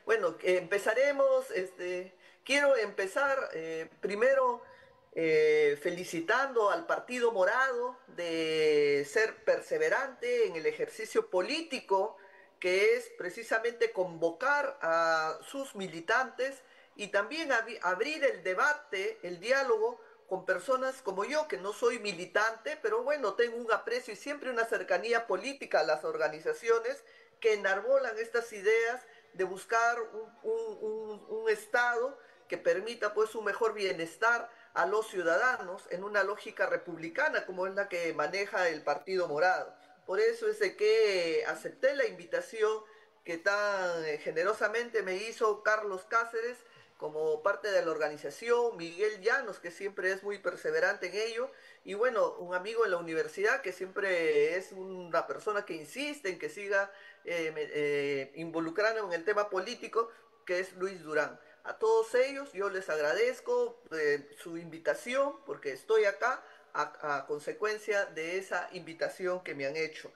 Bueno, empezaremos, quiero empezar primero felicitando al Partido Morado de ser perseverante en el ejercicio político, que es precisamente convocar a sus militantes y también abrir el debate, el diálogo con personas como yo, que no soy militante, pero bueno, tengo un aprecio y siempre una cercanía política a las organizaciones que enarbolan estas ideas de buscar un Estado que permita pues un mejor bienestar a los ciudadanos en una lógica republicana como es la que maneja el Partido Morado. Por eso es de que acepté la invitación que tan generosamente me hizo Carlos Cáceres como parte de la organización, Miguel Llanos, que siempre es muy perseverante en ello, y bueno, un amigo en la universidad que siempre es una persona que insiste en que siga involucrando en el tema político, que es Luis Durán. A todos ellos yo les agradezco su invitación porque estoy acá a consecuencia de esa invitación que me han hecho.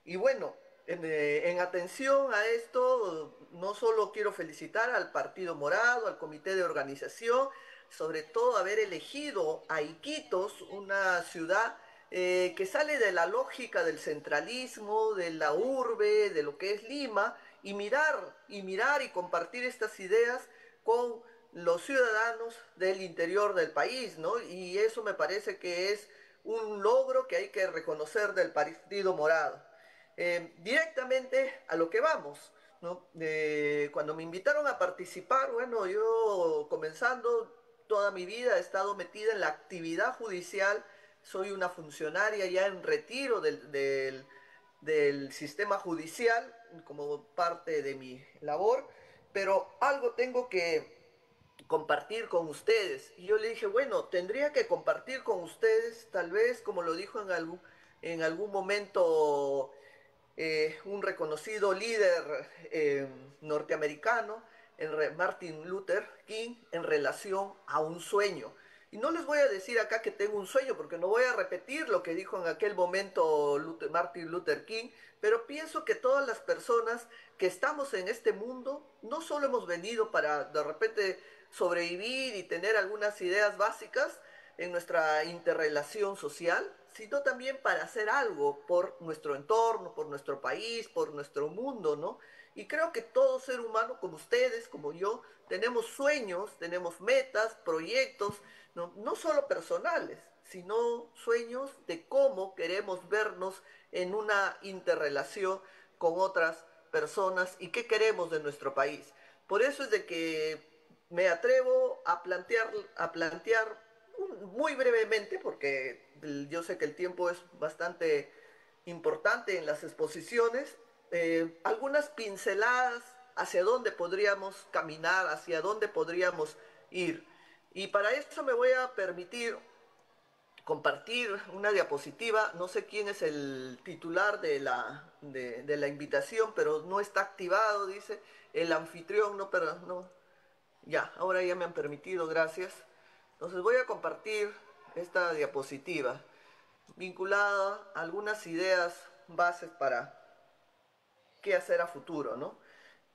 Y bueno, en atención a esto, no solo quiero felicitar al Partido Morado, al Comité de Organización, sobre todo haber elegido a Iquitos, una ciudad que sale de la lógica del centralismo, de la urbe, de lo que es Lima, y mirar y compartir estas ideas con los ciudadanos del interior del país, ¿no? Y eso me parece que es un logro que hay que reconocer del Partido Morado. Directamente a lo que vamos, ¿no? Cuando me invitaron a participar, bueno, yo comenzando toda mi vida he estado metida en la actividad judicial, soy una funcionaria ya en retiro del sistema judicial como parte de mi labor, pero algo tengo que compartir con ustedes. Y yo le dije, bueno, tendría que compartir con ustedes, tal vez, como lo dijo en algún momento un reconocido líder norteamericano, Martin Luther King, en relación a un sueño. Y no les voy a decir acá que tengo un sueño, porque no voy a repetir lo que dijo en aquel momento Martin Luther King, pero pienso que todas las personas que estamos en este mundo, no solo hemos venido para de repente sobrevivir y tener algunas ideas básicas en nuestra interrelación social, sino también para hacer algo por nuestro entorno, por nuestro país, por nuestro mundo, ¿no? Y creo que todo ser humano, como ustedes, como yo, tenemos sueños, tenemos metas, proyectos, no, no solo personales, sino sueños de cómo queremos vernos en una interrelación con otras personas y qué queremos de nuestro país. Por eso es de que me atrevo a plantear muy brevemente, porque yo sé que el tiempo es bastante importante en las exposiciones, algunas pinceladas hacia dónde podríamos caminar, hacia dónde podríamos ir. Y para eso me voy a permitir compartir una diapositiva. No sé quién es el titular de la invitación, pero no está activado, dice el anfitrión, no, pero no. Ya, ahora ya me han permitido, gracias. Entonces voy a compartir esta diapositiva vinculada a algunas ideas bases para qué hacer a futuro, ¿no?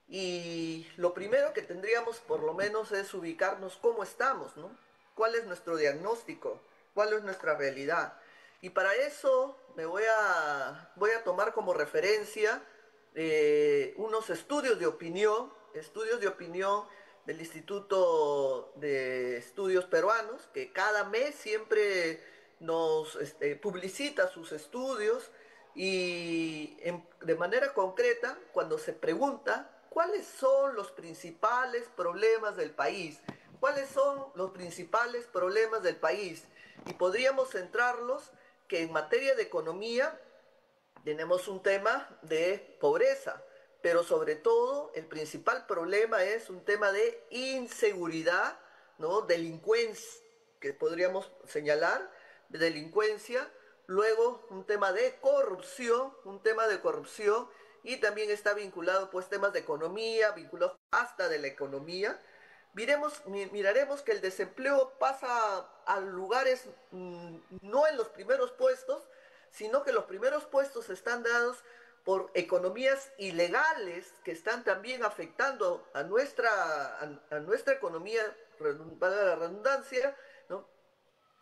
Y lo primero que tendríamos por lo menos es ubicarnos cómo estamos, ¿no? ¿Cuál es nuestro diagnóstico? ¿Cuál es nuestra realidad? Y para eso voy a tomar como referencia unos estudios de opinión del Instituto de Estudios Peruanos, que cada mes siempre nos publicita sus estudios y de manera concreta, cuando se pregunta cuáles son los principales problemas del país, cuáles son los principales problemas del país, y podríamos centrarlos que en materia de economía tenemos un tema de pobreza, pero sobre todo el principal problema es un tema de inseguridad, ¿no? Delincuencia, que podríamos señalar, de delincuencia, luego un tema de corrupción, y también está vinculado pues temas de economía, vinculados hasta de la economía. Miraremos que el desempleo pasa a lugares no en los primeros puestos, sino que los primeros puestos están dados por economías ilegales que están también afectando a nuestra economía, para la redundancia, ¿no?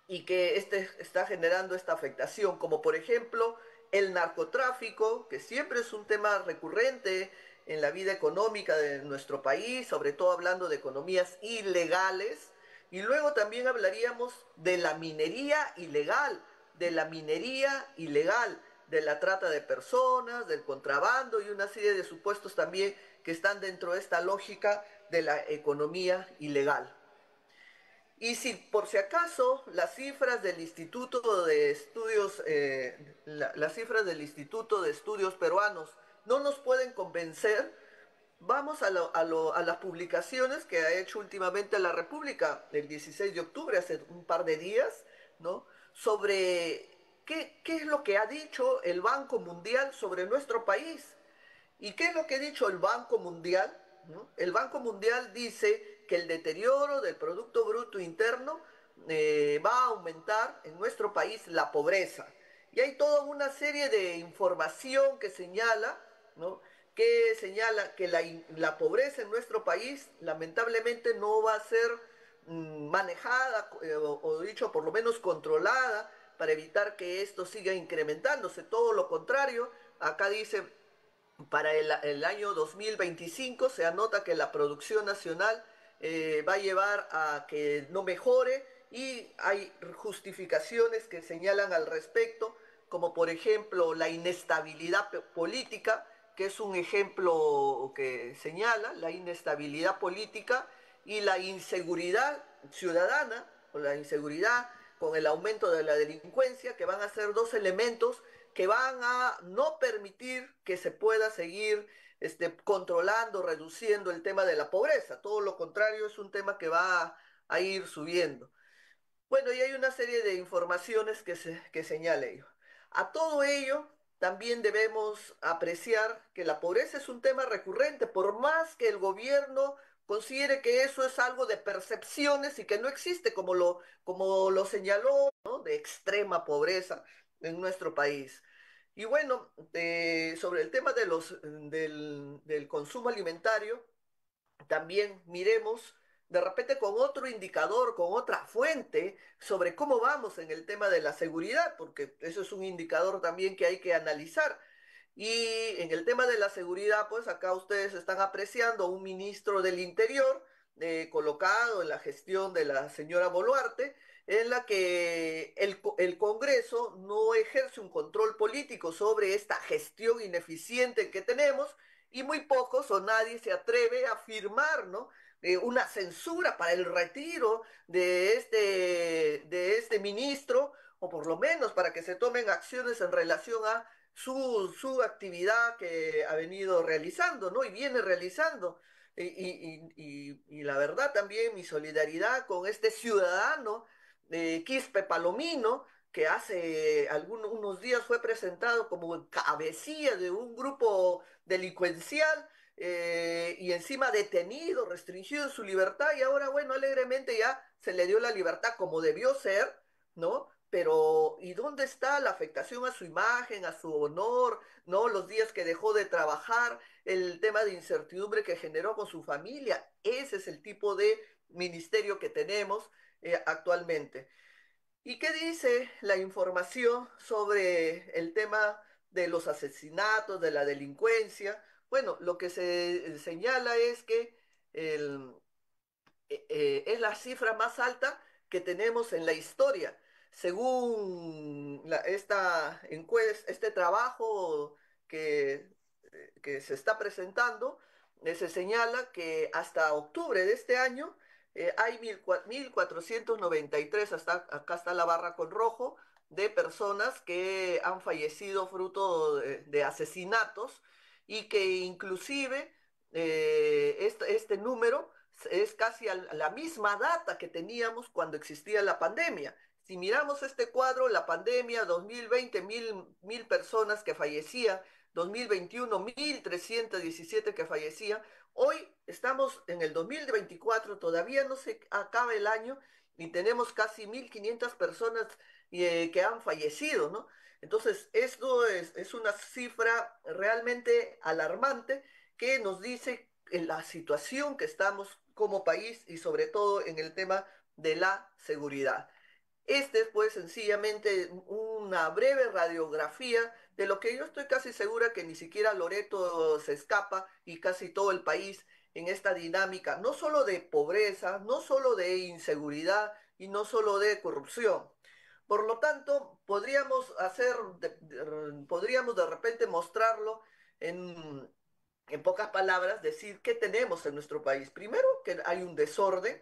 Y que este está generando esta afectación, como por ejemplo el narcotráfico, que siempre es un tema recurrente en la vida económica de nuestro país, sobre todo hablando de economías ilegales, y luego también hablaríamos de la minería ilegal, de la minería ilegal, de la trata de personas, del contrabando y una serie de supuestos también que están dentro de esta lógica de la economía ilegal. Y si por si acaso las cifras del Instituto de Estudios, las cifras del Instituto de Estudios Peruanos no nos pueden convencer, vamos a las publicaciones que ha hecho últimamente la República el 16 de octubre, hace un par de días, ¿no? Sobre qué es lo que ha dicho el Banco Mundial sobre nuestro país. ¿Y qué es lo que ha dicho el Banco Mundial? ¿No? El Banco Mundial dice que el deterioro del Producto Bruto Interno va a aumentar en nuestro país la pobreza. Y hay toda una serie de información que señala, ¿no? Que señala que la pobreza en nuestro país lamentablemente no va a ser manejada o dicho por lo menos controlada para evitar que esto siga incrementándose. Todo lo contrario, acá dice para el año 2025 se anota que la producción nacional va a llevar a que no mejore y hay justificaciones que señalan al respecto, como por ejemplo la inestabilidad política, que es un ejemplo que señala la inestabilidad política y la inseguridad ciudadana, o la inseguridad con el aumento de la delincuencia, que van a ser dos elementos que van a no permitir que se pueda seguir controlando, reduciendo el tema de la pobreza. Todo lo contrario, es un tema que va a ir subiendo. Bueno, y hay una serie de informaciones que señala ello. A todo ello, también debemos apreciar que la pobreza es un tema recurrente, por más que el gobierno considere que eso es algo de percepciones y que no existe, como lo señaló, ¿no? De extrema pobreza en nuestro país. Y bueno, sobre el tema del consumo alimentario, también miremos de repente con otro indicador, con otra fuente sobre cómo vamos en el tema de la seguridad, porque eso es un indicador también que hay que analizar. Y en el tema de la seguridad, pues acá ustedes están apreciando un ministro del Interior colocado en la gestión de la señora Boluarte, en la que el Congreso no ejerce un control político sobre esta gestión ineficiente que tenemos y muy pocos o nadie se atreve a firmar, ¿no? Una censura para el retiro de este ministro, o por lo menos para que se tomen acciones en relación a su actividad que ha venido realizando, ¿no? Y viene realizando. Y la verdad también mi solidaridad con este ciudadano Quispe Palomino, que hace unos días fue presentado como cabecilla de un grupo delincuencial y encima detenido, restringido en su libertad y ahora, bueno, alegremente ya se le dio la libertad como debió ser, ¿no? Pero, ¿y dónde está la afectación a su imagen, a su honor, ¿no? Los días que dejó de trabajar, el tema de incertidumbre que generó con su familia. Ese es el tipo de ministerio que tenemos actualmente. ¿Y qué dice la información sobre el tema de los asesinatos, de la delincuencia? Bueno, lo que se señala es que el, es la cifra más alta que tenemos en la historia. Según esta encuesta, este trabajo que, que se está presentando, se señala que hasta octubre de este año hay 1.493, hasta, acá está la barra con rojo, de personas que han fallecido fruto de asesinatos y que inclusive este número es casi a la misma data que teníamos cuando existía la pandemia. Si miramos este cuadro, la pandemia 2020, mil personas que fallecían, 2021, 1.317 que fallecían. Hoy estamos en el 2024, todavía no se acaba el año y tenemos casi 1.500 personas que han fallecido, ¿no? Entonces, esto es una cifra realmente alarmante que nos dice en la situación que estamos como país y sobre todo en el tema de la seguridad. Este es pues sencillamente una breve radiografía de lo que yo estoy casi segura que ni siquiera Loreto se escapa y casi todo el país en esta dinámica, no solo de pobreza, no solo de inseguridad y no solo de corrupción. Por lo tanto, podríamos de repente mostrarlo en, en pocas palabras, decir qué tenemos en nuestro país. Primero, que hay un desorden,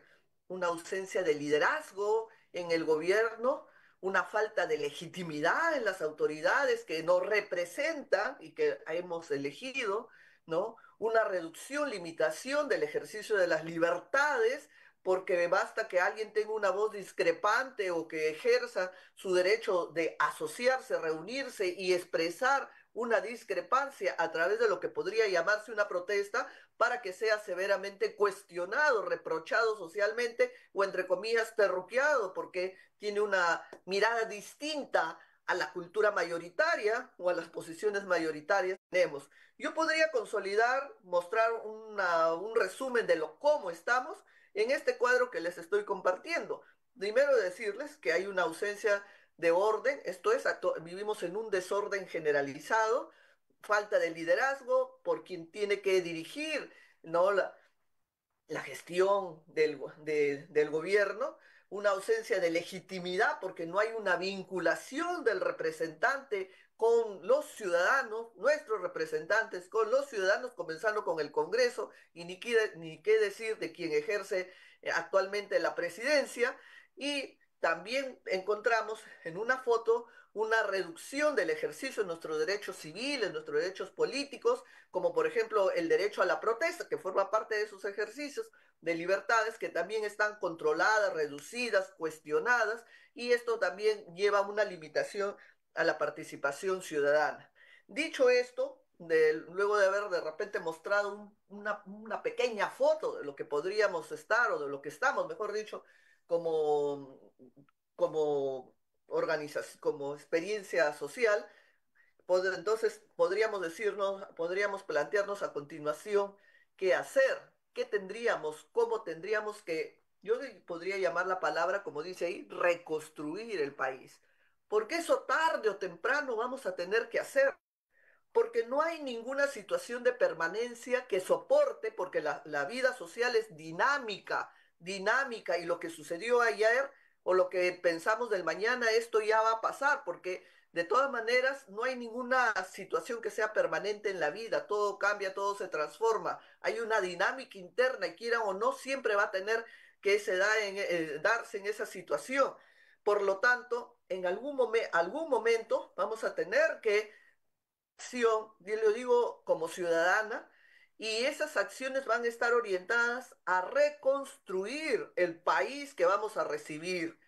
una ausencia de liderazgo en el gobierno, una falta de legitimidad en las autoridades que nos representan y que hemos elegido, ¿no? Una reducción, limitación del ejercicio de las libertades, porque basta que alguien tenga una voz discrepante o que ejerza su derecho de asociarse, reunirse y expresar una discrepancia a través de lo que podría llamarse una protesta para que sea severamente cuestionado, reprochado socialmente o entre comillas terruqueado porque tiene una mirada distinta a la cultura mayoritaria o a las posiciones mayoritarias que tenemos. Yo podría consolidar, mostrar un resumen de lo cómo estamos en este cuadro que les estoy compartiendo. Primero decirles que hay una ausencia de orden, esto es, vivimos en un desorden generalizado, falta de liderazgo por quien tiene que dirigir, ¿no? La gestión del gobierno, una ausencia de legitimidad porque no hay una vinculación del representante con los ciudadanos, nuestros representantes con los ciudadanos, comenzando con el Congreso, y ni qué decir de quien ejerce actualmente la presidencia, y también encontramos en una foto una reducción del ejercicio de nuestros derechos civiles, nuestros derechos políticos, como por ejemplo el derecho a la protesta, que forma parte de esos ejercicios de libertades que también están controladas, reducidas, cuestionadas, y esto también lleva a una limitación a la participación ciudadana. Dicho esto, luego de haber de repente mostrado una pequeña foto de lo que podríamos estar o de lo que estamos, mejor dicho, como, como organización, como experiencia social, entonces podríamos plantearnos a continuación qué hacer, qué tendríamos, cómo tendríamos que, yo podría llamar la palabra, como dice ahí, reconstruir el país. Porque eso tarde o temprano vamos a tener que hacer, porque no hay ninguna situación de permanencia que soporte, porque la vida social es dinámica, dinámica, y lo que sucedió ayer o lo que pensamos del mañana, esto ya va a pasar, porque de todas maneras no hay ninguna situación que sea permanente en la vida, todo cambia, todo se transforma, hay una dinámica interna y quiera o no, siempre va a tener que darse en esa situación. Por lo tanto, en algún momento vamos a tener que acción, yo lo digo como ciudadana, y esas acciones van a estar orientadas a reconstruir el país que vamos a recibir.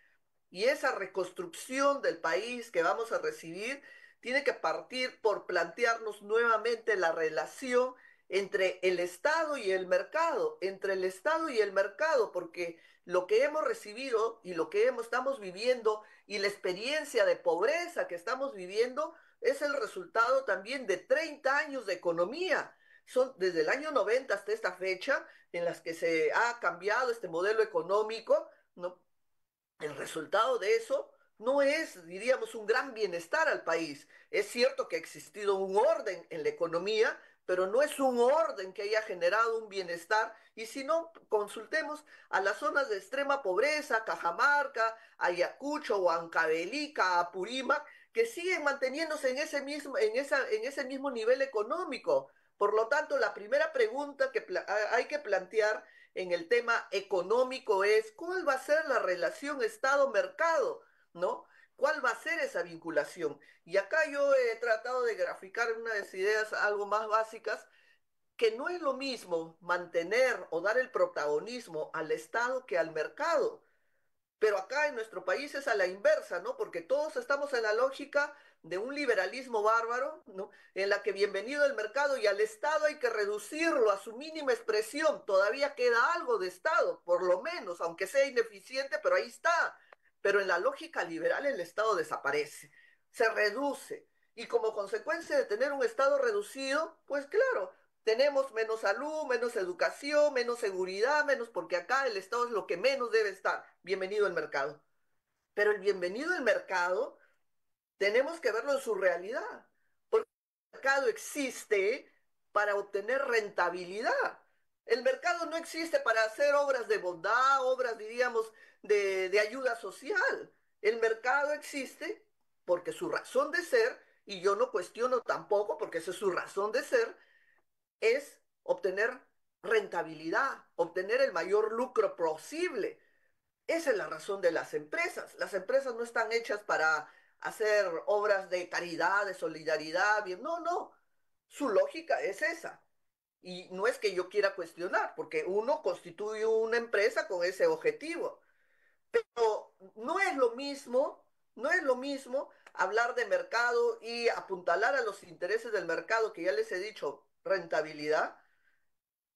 Y esa reconstrucción del país que vamos a recibir tiene que partir por plantearnos nuevamente la relación entre el Estado y el mercado, entre el Estado y el mercado, porque lo que hemos recibido y lo que estamos viviendo y la experiencia de pobreza que estamos viviendo es el resultado también de 30 años de economía. Son desde el año 90 hasta esta fecha en las que se ha cambiado este modelo económico, ¿no? El resultado de eso no es, diríamos, un gran bienestar al país. Es cierto que ha existido un orden en la economía, pero no es un orden que haya generado un bienestar. Y si no, consultemos a las zonas de extrema pobreza, Cajamarca, Ayacucho, Huancavelica, Apurímac, que siguen manteniéndose en ese mismo nivel económico. Por lo tanto, la primera pregunta que hay que plantear en el tema económico es cuál va a ser la relación Estado-mercado, ¿no? ¿Cuál va a ser esa vinculación? Y acá yo he tratado de graficar unas ideas algo más básicas, que no es lo mismo mantener o dar el protagonismo al Estado que al mercado. Pero acá en nuestro país es a la inversa, ¿no? Porque todos estamos en la lógica de un liberalismo bárbaro, ¿no? En la que bienvenido el mercado y al Estado hay que reducirlo a su mínima expresión. Todavía queda algo de Estado, por lo menos, aunque sea ineficiente, pero ahí está. Pero en la lógica liberal el Estado desaparece, se reduce. Y como consecuencia de tener un Estado reducido, pues claro, tenemos menos salud, menos educación, menos seguridad, menos, porque acá el Estado es lo que menos debe estar. Bienvenido el mercado. Pero el bienvenido el mercado tenemos que verlo en su realidad. Porque el mercado existe para obtener rentabilidad. El mercado no existe para hacer obras de bondad, obras, diríamos, de ayuda social. El mercado existe porque su razón de ser, y yo no cuestiono tampoco, porque esa es su razón de ser, es obtener rentabilidad, obtener el mayor lucro posible. Esa es la razón de las empresas. Las empresas no están hechas para hacer obras de caridad, de solidaridad. Bien. No, no. Su lógica es esa. Y no es que yo quiera cuestionar, porque uno constituye una empresa con ese objetivo. Pero no es lo mismo, no es lo mismo hablar de mercado y apuntalar a los intereses del mercado, que ya les he dicho, rentabilidad,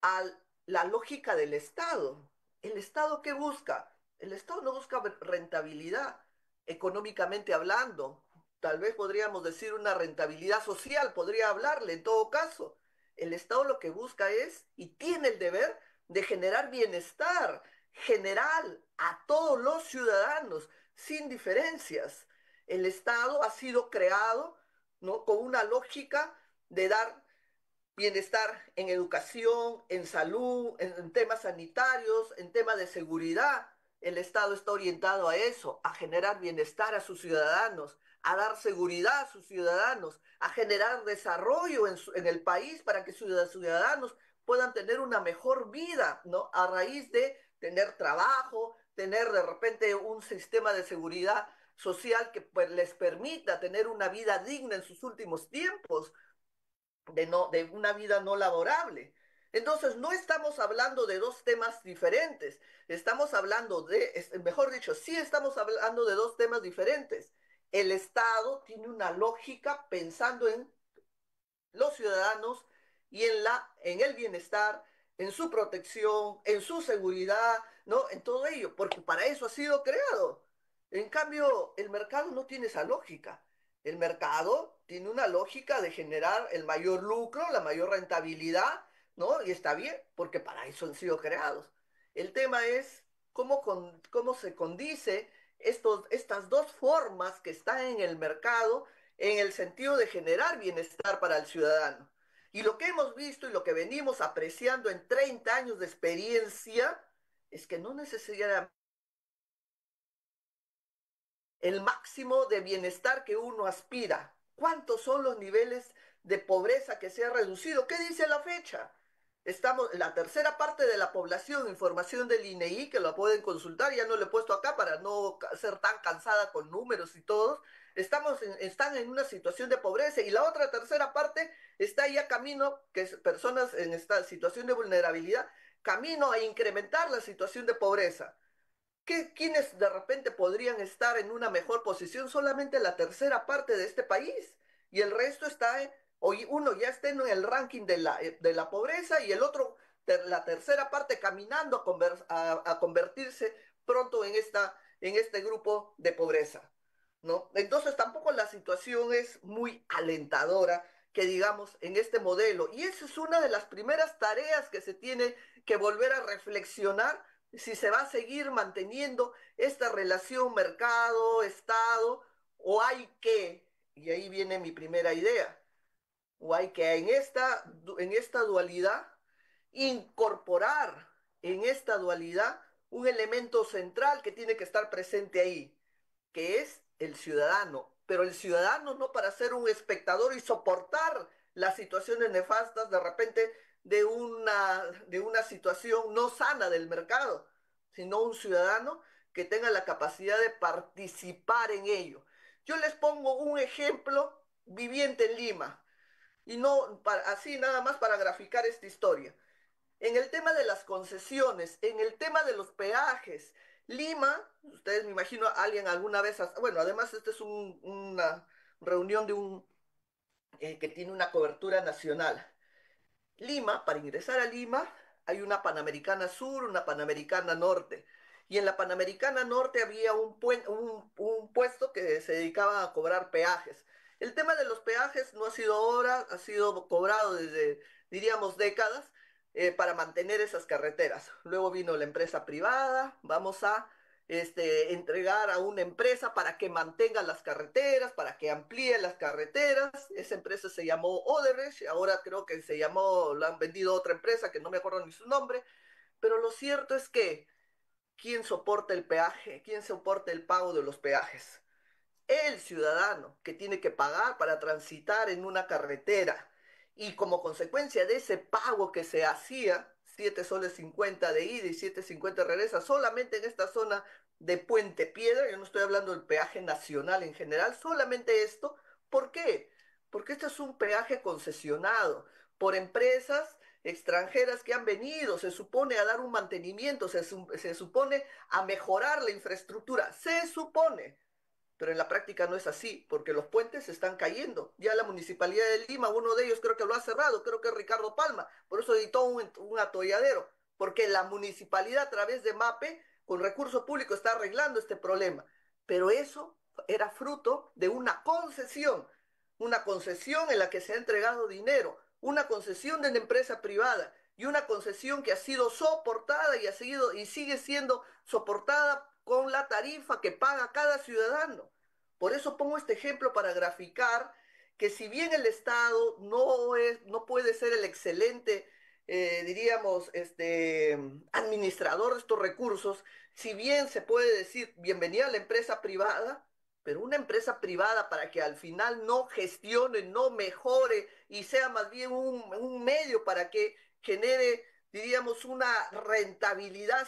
a la lógica del Estado. ¿El Estado qué busca? El Estado no busca rentabilidad, económicamente hablando. Tal vez podríamos decir una rentabilidad social, podría hablarle en todo caso. El Estado lo que busca es y tiene el deber de generar bienestar general a todos los ciudadanos, sin diferencias. El Estado ha sido creado, ¿no?, con una lógica de dar bienestar en educación, en salud, en temas sanitarios, en temas de seguridad. El Estado está orientado a eso, a generar bienestar a sus ciudadanos, a dar seguridad a sus ciudadanos, a generar desarrollo en el país para que sus ciudadanos puedan tener una mejor vida, ¿no? A raíz de tener trabajo, tener de repente un sistema de seguridad social que pues, les permita tener una vida digna en sus últimos tiempos, de una vida no laborable. Entonces, no estamos hablando de dos temas diferentes, estamos hablando mejor dicho, sí estamos hablando de dos temas diferentes. El Estado tiene una lógica pensando en los ciudadanos y en el bienestar, en su protección, en su seguridad, ¿no? En todo ello, porque para eso ha sido creado. En cambio, el mercado no tiene esa lógica. El mercado tiene una lógica de generar el mayor lucro, la mayor rentabilidad, ¿no? Y está bien, porque para eso han sido creados. El tema es cómo se condice estas dos formas que están en el mercado en el sentido de generar bienestar para el ciudadano. Y lo que hemos visto y lo que venimos apreciando en 30 años de experiencia es que no necesariamente el máximo de bienestar que uno aspira. ¿Cuántos son los niveles de pobreza que se ha reducido? ¿Qué dice la fecha? Estamos, la tercera parte de la población, información del INEI, que lo pueden consultar, ya no lo he puesto acá para no ser tan cansada con números y todos, están en una situación de pobreza y la otra tercera parte está ya camino, que es personas en esta situación de vulnerabilidad, camino a incrementar la situación de pobreza. ¿Quiénes de repente podrían estar en una mejor posición? Solamente la tercera parte de este país. Y el resto está, hoy uno ya está en el ranking de la pobreza y el otro, la tercera parte, caminando a convertirse pronto en este grupo de pobreza, ¿no? Entonces tampoco la situación es muy alentadora, que digamos, en este modelo. Y esa es una de las primeras tareas que se tiene que volver a reflexionar si se va a seguir manteniendo esta relación mercado-estado o hay que, y ahí viene mi primera idea, o hay que en esta dualidad incorporar en esta dualidad un elemento central que tiene que estar presente ahí, que es el ciudadano, pero el ciudadano no para ser un espectador y soportar las situaciones nefastas de repente de una situación no sana del mercado, sino un ciudadano que tenga la capacidad de participar en ello. Yo les pongo un ejemplo viviente en Lima, y no así nada más para graficar esta historia. En el tema de las concesiones, en el tema de los peajes, Lima, ustedes me imagino alguien alguna vez, bueno, además este es reunión que tiene una cobertura nacional. Lima, para ingresar a Lima, hay una Panamericana Sur, una Panamericana Norte. Y en la Panamericana Norte había un puesto que se dedicaba a cobrar peajes. El tema de los peajes no ha sido ahora, ha sido cobrado desde, diríamos, décadas para mantener esas carreteras. Luego vino la empresa privada, vamos a entregar a una empresa para que mantenga las carreteras, para que amplíe las carreteras. Esa empresa se llamó Odebrecht, ahora creo que se llamó, la han vendido a otra empresa que no me acuerdo ni su nombre, pero lo cierto es que ¿quién soporta el peaje? ¿Quién soporta el pago de los peajes? El ciudadano que tiene que pagar para transitar en una carretera y como consecuencia de ese pago que se hacía, 7 soles 50 de ida y 7,50 de regresa, solamente en esta zona de Puente Piedra, yo no estoy hablando del peaje nacional en general, solamente esto, ¿por qué? Porque este es un peaje concesionado por empresas extranjeras que han venido, se supone a dar un mantenimiento, se supone a mejorar la infraestructura, se supone, pero en la práctica no es así, porque los puentes se están cayendo. Ya la Municipalidad de Lima, uno de ellos creo que lo ha cerrado, creo que es Ricardo Palma, por eso editó un atolladero, porque la municipalidad a través de MAPE, con recursos públicos, está arreglando este problema. Pero eso era fruto de una concesión en la que se ha entregado dinero, una concesión de una empresa privada y una concesión que ha sido soportada y ha seguido y sigue siendo soportada con la tarifa que paga cada ciudadano. Por eso pongo este ejemplo para graficar que si bien el Estado no puede ser el excelente, diríamos, administrador de estos recursos, si bien se puede decir bienvenida a la empresa privada, pero una empresa privada para que al final no gestione, no mejore y sea más bien un medio para que genere, diríamos, una rentabilidad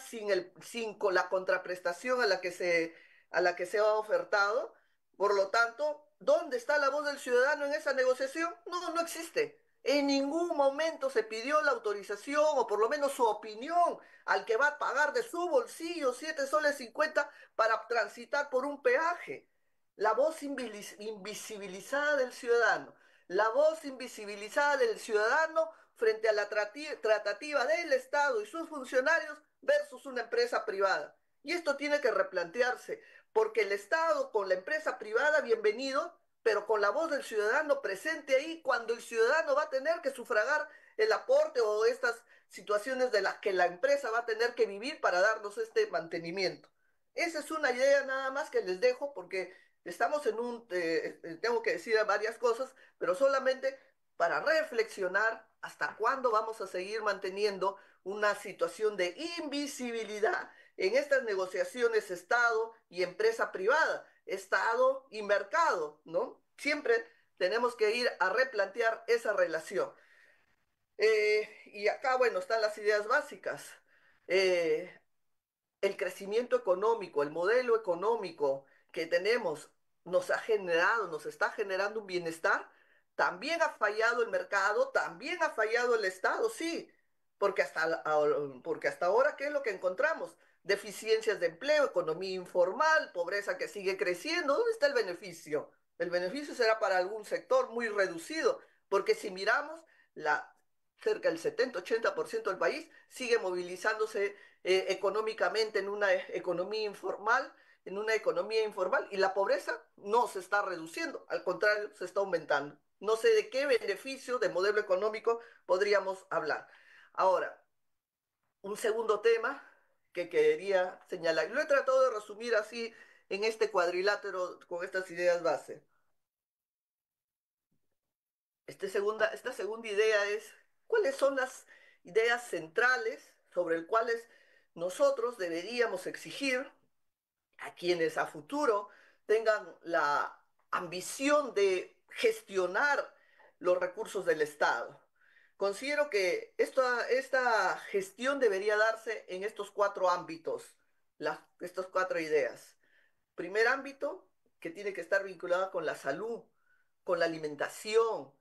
sin con la contraprestación a la que se ha ofertado. Por lo tanto, ¿dónde está la voz del ciudadano en esa negociación? No, no existe. En ningún momento se pidió la autorización o por lo menos su opinión al que va a pagar de su bolsillo 7 soles 50 para transitar por un peaje. La voz invisibilizada del ciudadano, la voz invisibilizada del ciudadano frente a la tratativa del Estado y sus funcionarios versus una empresa privada. Y esto tiene que replantearse, porque el Estado con la empresa privada, bienvenido, pero con la voz del ciudadano presente ahí cuando el ciudadano va a tener que sufragar el aporte o estas situaciones de las que la empresa va a tener que vivir para darnos este mantenimiento. Esa es una idea nada más que les dejo porque estamos tengo que decir varias cosas, pero solamente para reflexionar hasta cuándo vamos a seguir manteniendo una situación de invisibilidad en estas negociaciones Estado y empresa privada, Estado y mercado, ¿no? Siempre tenemos que ir a replantear esa relación. Y acá, bueno, están las ideas básicas. Eh, el crecimiento económico, el modelo económico que tenemos nos está generando un bienestar. También ha fallado el mercado, también ha fallado el Estado, sí, porque hasta ahora, ¿qué es lo que encontramos? Deficiencias de empleo, economía informal, pobreza que sigue creciendo. ¿Dónde está el beneficio? El beneficio será para algún sector muy reducido, porque si miramos, la, cerca del 70-80% del país sigue movilizándose económicamente en una economía informal, y la pobreza no se está reduciendo, al contrario, se está aumentando. No sé de qué beneficio de modelo económico podríamos hablar. Ahora, un segundo tema que quería señalar, lo he tratado de resumir así en este cuadrilátero con estas ideas base. Esta segunda idea es cuáles son las ideas centrales sobre las cuales nosotros deberíamos exigir a quienes a futuro tengan la ambición de gestionar los recursos del Estado. Considero que esta gestión debería darse en estos cuatro ámbitos, estas cuatro ideas. Primer ámbito, que tiene que estar vinculado con la salud, con la alimentación,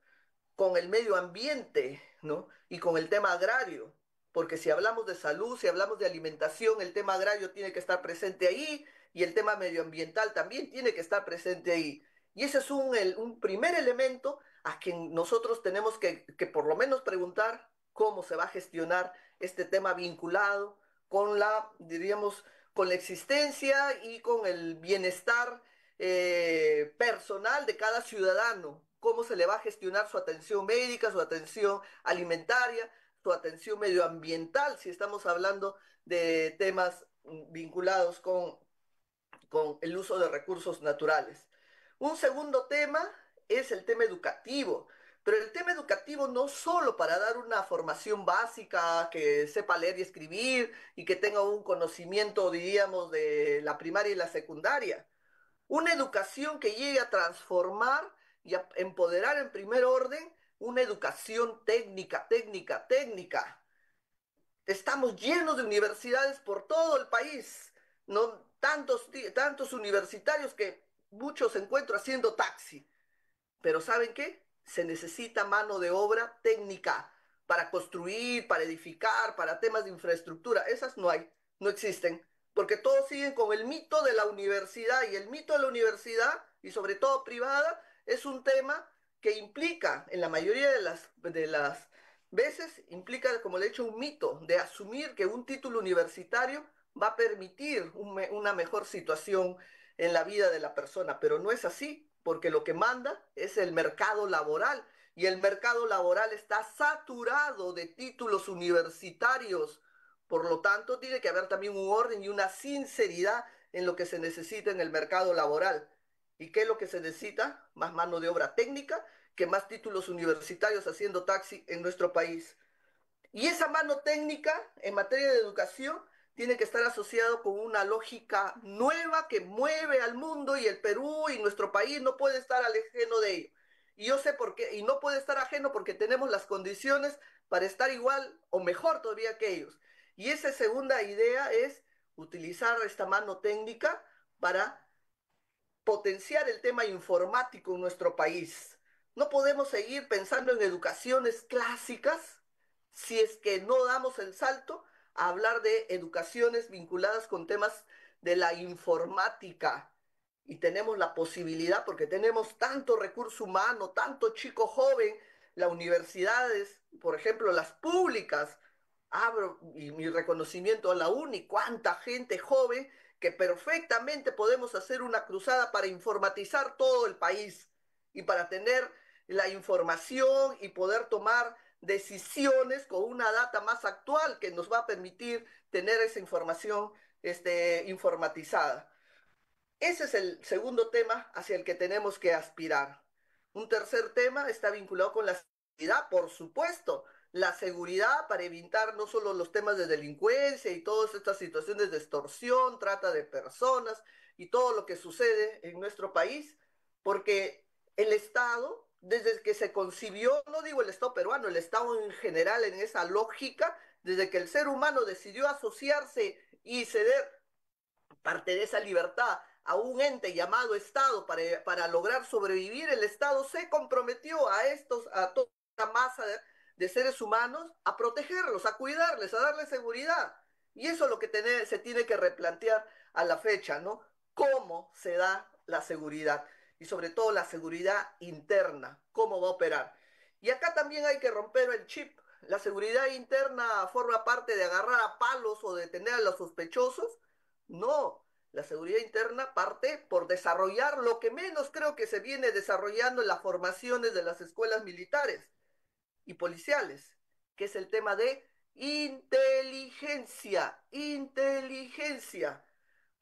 con el medio ambiente, ¿no? Y con el tema agrario, porque si hablamos de salud, si hablamos de alimentación, el tema agrario tiene que estar presente ahí y el tema medioambiental también tiene que estar presente ahí. Y ese es un primer elemento a quien nosotros tenemos que por lo menos preguntar cómo se va a gestionar este tema vinculado con la, diríamos, con la existencia y con el bienestar personal de cada ciudadano, cómo se le va a gestionar su atención médica, su atención alimentaria, su atención medioambiental, si estamos hablando de temas vinculados con el uso de recursos naturales. Un segundo tema es el tema educativo, pero el tema educativo no solo para dar una formación básica, que sepa leer y escribir y que tenga un conocimiento, diríamos, de la primaria y la secundaria. Una educación que llegue a transformar y a empoderar en primer orden una educación técnica, técnica, técnica. Estamos llenos de universidades por todo el país, ¿no? Tantos universitarios que muchos encuentro haciendo taxi. Pero ¿saben qué? Se necesita mano de obra técnica para construir, para edificar, para temas de infraestructura. Esas no hay, no existen, porque todos siguen con el mito de la universidad y el mito de la universidad, y sobre todo privada, es un tema que implica, en la mayoría de las veces, implica, como le he dicho, un mito de asumir que un título universitario va a permitir una mejor situación en la vida de la persona, pero no es así, porque lo que manda es el mercado laboral y el mercado laboral está saturado de títulos universitarios. Por lo tanto, tiene que haber también un orden y una sinceridad en lo que se necesita en el mercado laboral. ¿Y qué es lo que se necesita? Más mano de obra técnica que más títulos universitarios haciendo taxi en nuestro país. Y esa mano técnica en materia de educación tiene que estar asociado con una lógica nueva que mueve al mundo y el Perú y nuestro país no puede estar ajeno de ello. Y yo sé por qué, y no puede estar ajeno porque tenemos las condiciones para estar igual o mejor todavía que ellos. Y esa segunda idea es utilizar esta mano técnica para potenciar el tema informático en nuestro país. No podemos seguir pensando en educaciones clásicas si es que no damos el salto a hablar de educaciones vinculadas con temas de la informática. Y tenemos la posibilidad, porque tenemos tanto recurso humano, tanto chico joven, las universidades, por ejemplo, las públicas, abro y mi reconocimiento a la UNI, cuánta gente joven que perfectamente podemos hacer una cruzada para informatizar todo el país y para tener la información y poder tomar decisiones con una data más actual que nos va a permitir tener esa información informatizada. Ese es el segundo tema hacia el que tenemos que aspirar. Un tercer tema está vinculado con la seguridad, por supuesto. La seguridad para evitar no solo los temas de delincuencia y todas estas situaciones de extorsión, trata de personas y todo lo que sucede en nuestro país, porque el Estado, desde que se concibió, no digo el Estado peruano, el Estado en general en esa lógica, desde que el ser humano decidió asociarse y ceder parte de esa libertad a un ente llamado Estado para lograr sobrevivir, el Estado se comprometió a toda la masa de seres humanos a protegerlos, a cuidarles, a darles seguridad. Y eso es lo que se tiene que replantear a la fecha, ¿no? ¿Cómo se da la seguridad? Y sobre todo la seguridad interna, ¿cómo va a operar? Y acá también hay que romper el chip. La seguridad interna forma parte de agarrar a palos o detener a los sospechosos. No, la seguridad interna parte por desarrollar lo que menos creo que se viene desarrollando en las formaciones de las escuelas militares y policiales, que es el tema de inteligencia, inteligencia.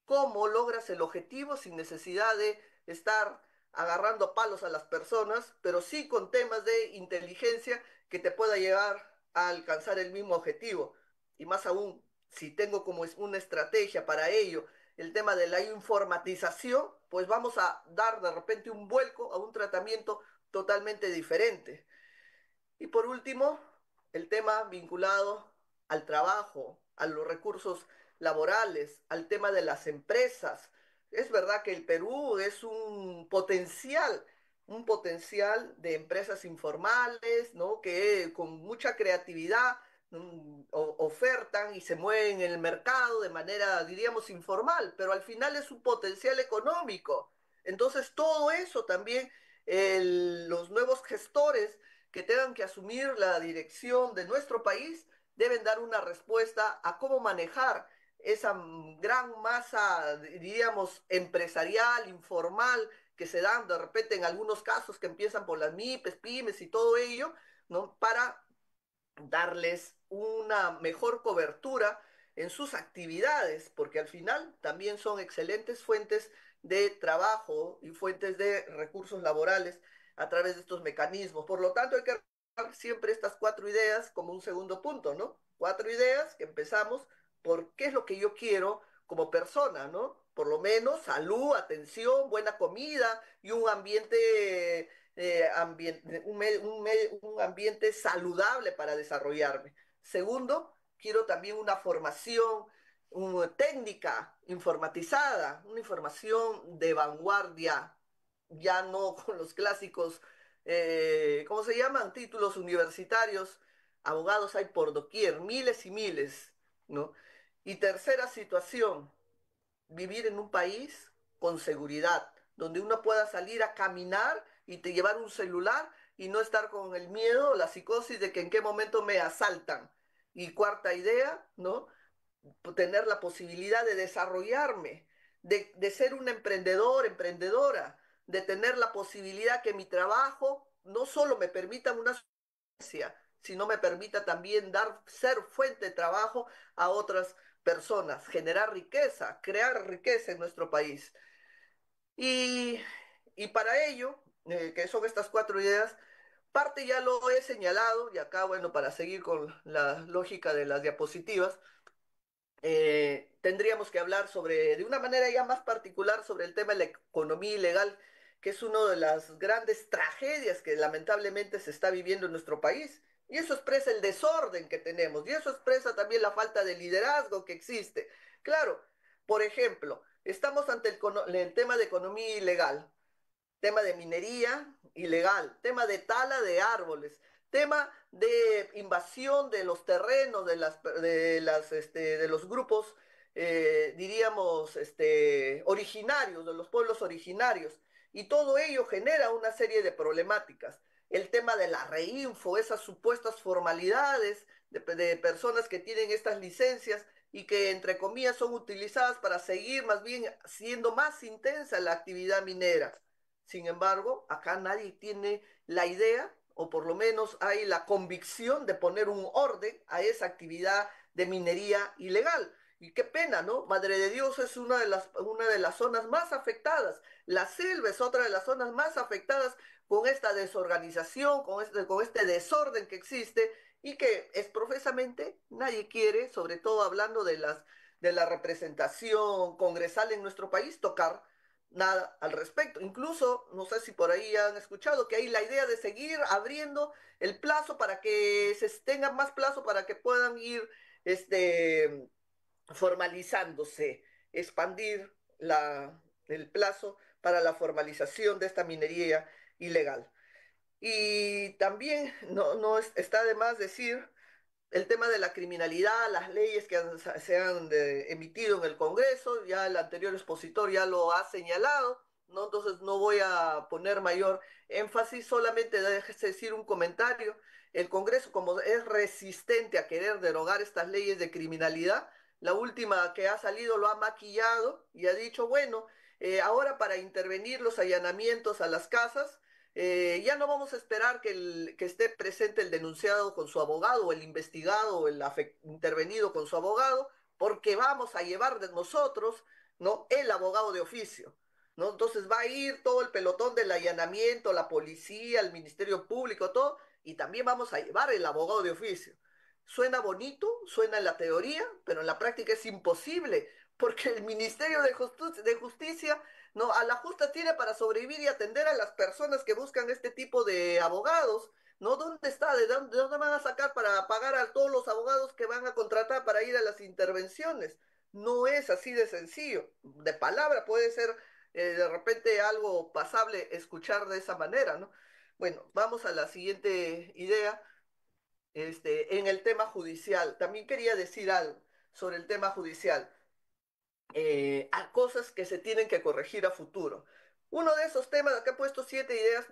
¿Cómo logras el objetivo sin necesidad de estar agarrando palos a las personas, pero sí con temas de inteligencia que te pueda llevar a alcanzar el mismo objetivo? Y más aún, si tengo como es una estrategia para ello el tema de la informatización, pues vamos a dar de repente un vuelco a un tratamiento totalmente diferente. Y por último, el tema vinculado al trabajo, a los recursos laborales, al tema de las empresas. Es verdad que el Perú es un potencial de empresas informales, ¿no? Que con mucha creatividad ofertan y se mueven en el mercado de manera, diríamos, informal, pero al final es un potencial económico. Entonces, todo eso también, los nuevos gestores que tengan que asumir la dirección de nuestro país deben dar una respuesta a cómo manejar esa gran masa, diríamos, empresarial, informal, que se dan de repente en algunos casos que empiezan por las MIPES, pymes y todo ello, ¿no? Para darles una mejor cobertura en sus actividades, porque al final también son excelentes fuentes de trabajo y fuentes de recursos laborales a través de estos mecanismos. Por lo tanto, hay que siempre estas cuatro ideas como un segundo punto, ¿no? Cuatro ideas que empezamos por qué es lo que yo quiero como persona, ¿no? Por lo menos salud, atención, buena comida y un ambiente un ambiente saludable para desarrollarme. Segundo, quiero también una formación técnica, informatizada, una información de vanguardia, ya no con los clásicos, ¿cómo se llaman? Títulos universitarios, abogados hay por doquier, miles y miles, ¿no? Y tercera situación, vivir en un país con seguridad, donde uno pueda salir a caminar y te llevar un celular y no estar con el miedo, la psicosis de que en qué momento me asaltan. Y cuarta idea, ¿no? Tener la posibilidad de desarrollarme, de ser un emprendedor, emprendedora, de tener la posibilidad que mi trabajo no solo me permita una sino me permita también ser fuente de trabajo a otras personas, generar riqueza, crear riqueza en nuestro país. Y, y para ello, que son estas cuatro ideas, parte ya lo he señalado, y acá, bueno, para seguir con la lógica de las diapositivas, tendríamos que hablar sobre, de una manera ya más particular, sobre el tema de la economía ilegal, que es una de las grandes tragedias que lamentablemente se está viviendo en nuestro país. Y eso expresa el desorden que tenemos, y eso expresa también la falta de liderazgo que existe. Claro, por ejemplo, estamos ante el tema de economía ilegal, tema de minería ilegal, tema de tala de árboles, tema de invasión de los terrenos de los grupos, diríamos, originarios, de los pueblos originarios. Y todo ello genera una serie de problemáticas. El tema de la reinfo, esas supuestas formalidades de personas que tienen estas licencias y que, entre comillas, son utilizadas para seguir más bien siendo más intensa la actividad minera. Sin embargo, acá nadie tiene la idea, o por lo menos hay la convicción de poner un orden a esa actividad de minería ilegal. Y qué pena, ¿no? Madre de Dios es una de las zonas más afectadas. La selva es otra de las zonas más afectadas con esta desorganización, con este desorden que existe y que es profesamente nadie quiere, sobre todo hablando de la representación congresal en nuestro país, tocar nada al respecto. Incluso, no sé si por ahí han escuchado que hay la idea de seguir abriendo el plazo para que se tenga más plazo para que puedan ir este, formalizándose, expandir el plazo para la formalización de esta minería ilegal. Y también está de más decir el tema de la criminalidad, las leyes que se han emitido en el Congreso, ya el anterior expositor ya lo ha señalado, ¿no? Entonces no voy a poner mayor énfasis, solamente déjese decir un comentario. El Congreso, como es resistente a querer derogar estas leyes de criminalidad, la última que ha salido lo ha maquillado y ha dicho, bueno, ahora para intervenir los allanamientos a las casas, ya no vamos a esperar que esté presente el denunciado con su abogado o el investigado o el intervenido con su abogado, porque vamos a llevar de nosotros, ¿no? El abogado de oficio, ¿no? Entonces va a ir todo el pelotón del allanamiento, la policía, el Ministerio Público, todo, y también vamos a llevar el abogado de oficio. Suena bonito, suena en la teoría, pero en la práctica es imposible, porque el Ministerio de Justicia no, a la justa tiene para sobrevivir y atender a las personas que buscan este tipo de abogados, ¿no? ¿Dónde está? De dónde van a sacar para pagar a todos los abogados que van a contratar para ir a las intervenciones? No es así de sencillo. De palabra puede ser de repente algo pasable escuchar de esa manera, ¿no? Bueno, vamos a la siguiente idea. En el tema judicial, también quería decir algo sobre el tema judicial a cosas que se tienen que corregir a futuro. Uno de esos temas, acá he puesto 7 ideas,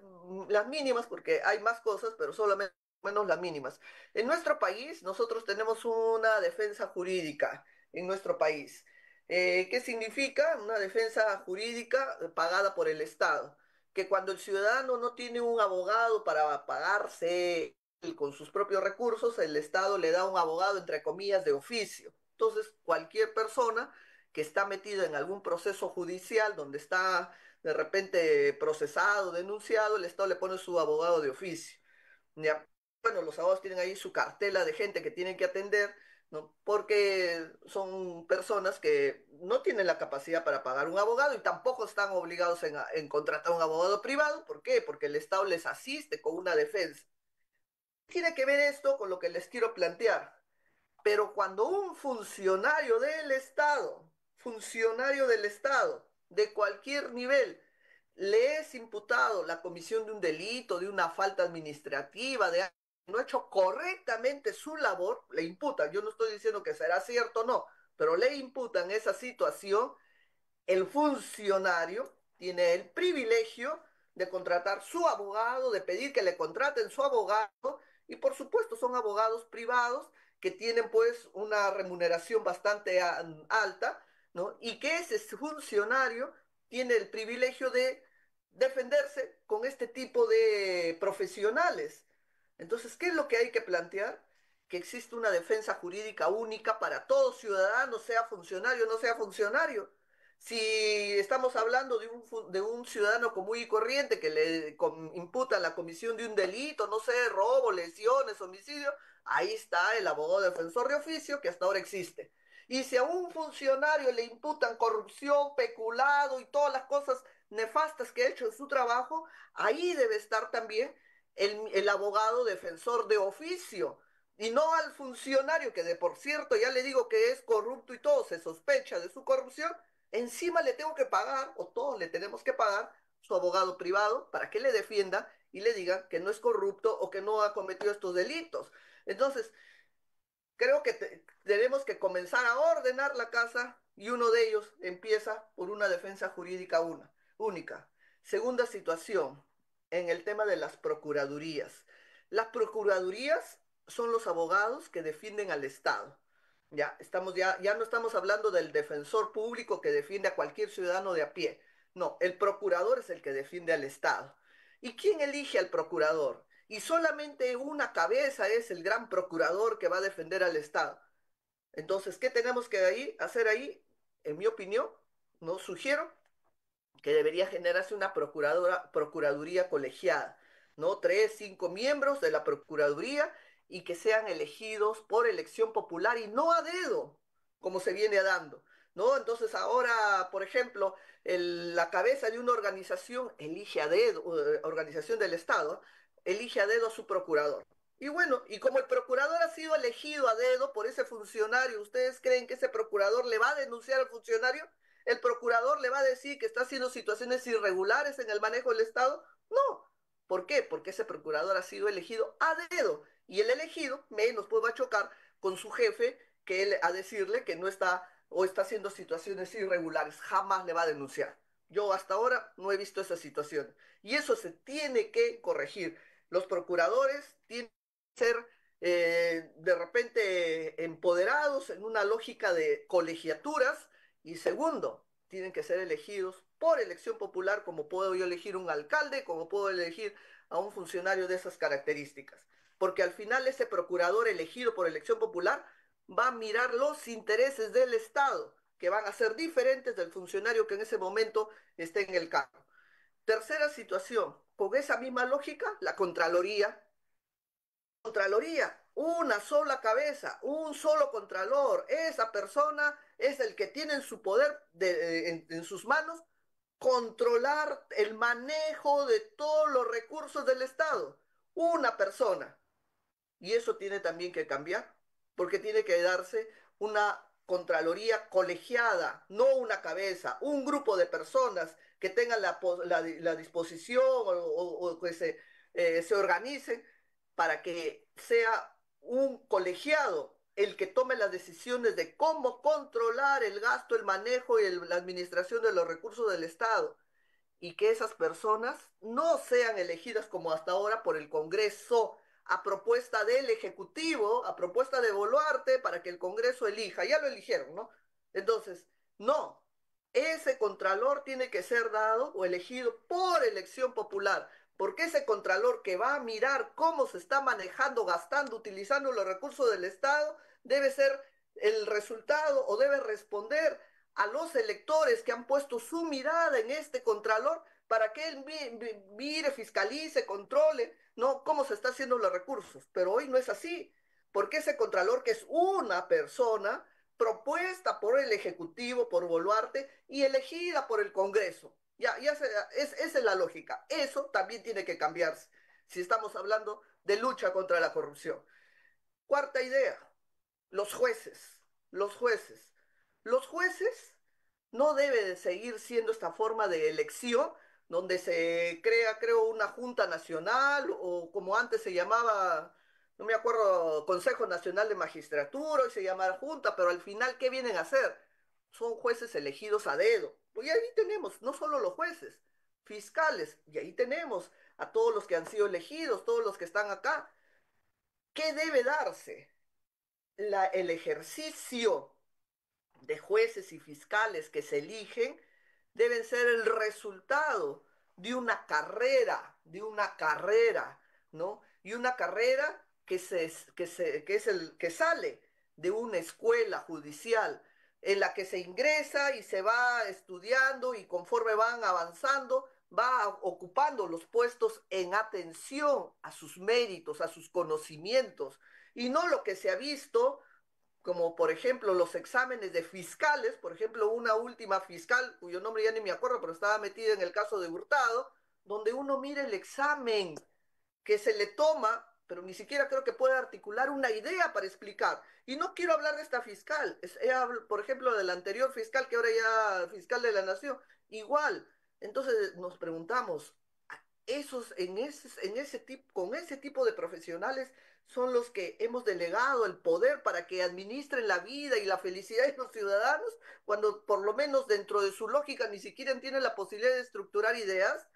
las mínimas, porque hay más cosas, pero solamente menos las mínimas. En nuestro país, nosotros tenemos una defensa jurídica en nuestro país. ¿Qué significa? Una defensa jurídica pagada por el Estado. Que cuando el ciudadano no tiene un abogado para pagarse él con sus propios recursos, el Estado le da un abogado, entre comillas, de oficio. Entonces, cualquier persona que está metida en algún proceso judicial donde está de repente procesado, denunciado, el Estado le pone su abogado de oficio. ¿Ya? Bueno, los abogados tienen ahí su cartela de gente que tienen que atender, ¿no? Porque son personas que no tienen la capacidad para pagar un abogado y tampoco están obligados en contratar un abogado privado. ¿Por qué? Porque el Estado les asiste con una defensa. Tiene que ver esto con lo que les quiero plantear. Pero cuando un funcionario del Estado, de cualquier nivel, le es imputado la comisión de un delito, de una falta administrativa, de no ha hecho correctamente su labor, le imputan, yo no estoy diciendo que será cierto o no, pero le imputan esa situación, el funcionario tiene el privilegio de contratar su abogado, de pedir que le contraten su abogado, y por supuesto son abogados privados que tienen pues una remuneración bastante alta, ¿no? Y que ese funcionario tiene el privilegio de defenderse con este tipo de profesionales. Entonces, ¿qué es lo que hay que plantear? Que existe una defensa jurídica única para todo ciudadano, sea funcionario o no sea funcionario. Si estamos hablando de un ciudadano común y corriente que le imputa la comisión de un delito, no sé, robo, lesiones, homicidio, ahí está el abogado defensor de oficio que hasta ahora existe. Y si a un funcionario le imputan corrupción, peculado y todas las cosas nefastas que ha hecho en su trabajo, ahí debe estar también el abogado defensor de oficio. Y no al funcionario que de por cierto ya le digo que es corrupto y todo, se sospecha de su corrupción, encima le tengo que pagar, o todos le tenemos que pagar, su abogado privado para que le defienda y le diga que no es corrupto o que no ha cometido estos delitos. Entonces, creo que tenemos que comenzar a ordenar la casa y uno de ellos empieza por una defensa jurídica única. Segunda situación, en el tema de las procuradurías. Las procuradurías son los abogados que defienden al Estado. Ya no estamos hablando del defensor público que defiende a cualquier ciudadano de a pie. No, el procurador es el que defiende al Estado. ¿Y quién elige al procurador? Y solamente una cabeza es el gran procurador que va a defender al Estado. Entonces, ¿qué tenemos que hacer ahí? En mi opinión, no sugiero que debería generarse una procuraduría colegiada, ¿no? 3, 5 miembros de la procuraduría y que sean elegidos por elección popular y no a dedo, como se viene dando, ¿no? Entonces ahora, por ejemplo, la cabeza de una organización elige a dedo, organización del Estado, elige a dedo a su procurador. Y bueno, y como el procurador ha sido elegido a dedo por ese funcionario, ¿ustedes creen que ese procurador le va a denunciar al funcionario? ¿El procurador le va a decir que está haciendo situaciones irregulares en el manejo del Estado? No. ¿Por qué? Porque ese procurador ha sido elegido a dedo. Y el elegido menos pues va a chocar con su jefe que él a decirle que no está o está haciendo situaciones irregulares. Jamás le va a denunciar. Yo hasta ahora no he visto esa situación. Y eso se tiene que corregir. Los procuradores tienen que ser de repente empoderados en una lógica de colegiaturas y segundo, tienen que ser elegidos por elección popular, como puedo yo elegir un alcalde, como puedo elegir a un funcionario de esas características. Porque al final ese procurador elegido por elección popular va a mirar los intereses del Estado, que van a ser diferentes del funcionario que en ese momento esté en el cargo. Tercera situación, con esa misma lógica, la Contraloría. Contraloría, una sola cabeza, un solo contralor. Esa persona es el que tiene en su poder, en sus manos, controlar el manejo de todos los recursos del Estado. Una persona. Y eso tiene también que cambiar, porque tiene que darse una Contraloría colegiada, no una cabeza, un grupo de personas que tengan la disposición o que se organicen para que sea un colegiado el que tome las decisiones de cómo controlar el gasto, el manejo y la administración de los recursos del Estado. y que esas personas no sean elegidas como hasta ahora por el Congreso a propuesta del Ejecutivo, a propuesta de Boluarte, para que el Congreso elija. Ya lo eligieron, ¿no? Entonces, no, ese contralor tiene que ser dado o elegido por elección popular, porque ese contralor que va a mirar cómo se está manejando, gastando, utilizando los recursos del Estado, debe ser el resultado o debe responder a los electores que han puesto su mirada en este contralor para que él mire, fiscalice, controle, ¿no? Cómo se están haciendo los recursos. Pero hoy no es así, porque ese contralor, que es una persona propuesta por el Ejecutivo, por Boluarte, y elegida por el Congreso. Esa es la lógica. Eso también tiene que cambiarse si estamos hablando de lucha contra la corrupción. Cuarta idea, los jueces, los jueces. Los jueces no debe de seguir siendo esta forma de elección donde se crea, creo, una Junta Nacional o como antes se llamaba, no me acuerdo, Consejo Nacional de Magistratura, hoy se llama Junta, pero al final, ¿qué vienen a hacer? Son jueces elegidos a dedo. Pues ahí tenemos, no solo los jueces, fiscales, y ahí tenemos a todos los que han sido elegidos, todos los que están acá. ¿Qué debe darse? El ejercicio de jueces y fiscales que se eligen deben ser el resultado de una carrera, ¿no? Y una carrera que sale de una escuela judicial en la que se ingresa y se va estudiando y conforme van avanzando, va ocupando los puestos en atención a sus méritos, a sus conocimientos, y no lo que se ha visto como por ejemplo los exámenes de fiscales, por ejemplo una última fiscal, cuyo nombre ya ni me acuerdo, pero estaba metida en el caso de Hurtado, donde uno mira el examen que se le toma, pero ni siquiera creo que pueda articular una idea para explicar. Y no quiero hablar de esta fiscal, por ejemplo, del anterior fiscal, que ahora ya fiscal de la Nación, igual. Entonces nos preguntamos, con ese tipo de profesionales son los que hemos delegado el poder para que administren la vida y la felicidad de los ciudadanos, cuando por lo menos dentro de su lógica ni siquiera tienen la posibilidad de estructurar ideas,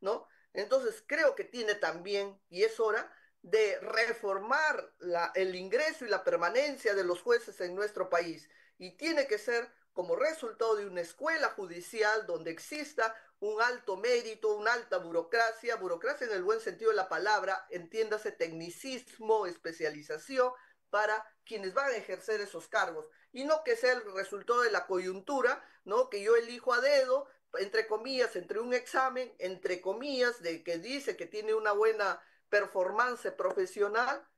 ¿no? Entonces creo que tiene también, y es hora, de reformar el ingreso y la permanencia de los jueces en nuestro país. Y tiene que ser como resultado de una escuela judicial donde exista un alto mérito, una alta burocracia, burocracia en el buen sentido de la palabra, entiéndase tecnicismo, especialización para quienes van a ejercer esos cargos, y no que sea el resultado de la coyuntura, ¿no? Que yo elijo a dedo, entre comillas, entre un examen, entre comillas, de que dice que tiene una buena performance profesional,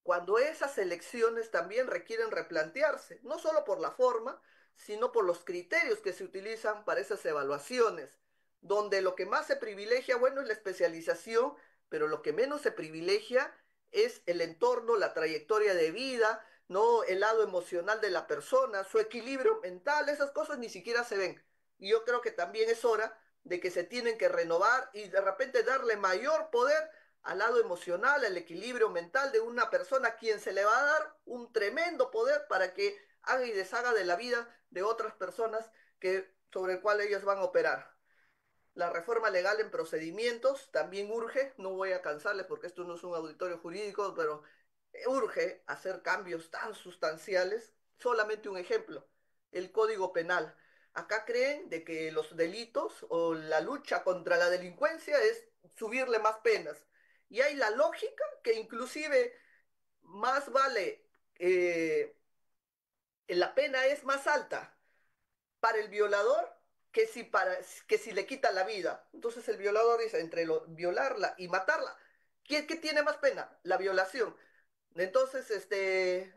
cuando esas elecciones también requieren replantearse, no solo por la forma, sino por los criterios que se utilizan para esas evaluaciones, donde lo que más se privilegia, bueno, es la especialización, pero lo que menos se privilegia es el entorno, la trayectoria de vida, no el lado emocional de la persona, su equilibrio mental, esas cosas ni siquiera se ven. Y yo creo que también es hora de que se tienen que renovar y de repente darle mayor poder al lado emocional, al equilibrio mental de una persona a quien se le va a dar un tremendo poder para que haga y deshaga de la vida de otras personas sobre el cual ellos van a operar. La reforma legal en procedimientos también urge, no voy a cansarles porque esto no es un auditorio jurídico, pero urge hacer cambios tan sustanciales. Solamente un ejemplo, el Código Penal. Acá creen de que los delitos o la lucha contra la delincuencia es subirle más penas. Y hay la lógica que inclusive más vale, la pena es más alta para el violador que si le quita la vida. Entonces el violador dice, entre violarla y matarla, ¿qué tiene más pena? La violación. Entonces,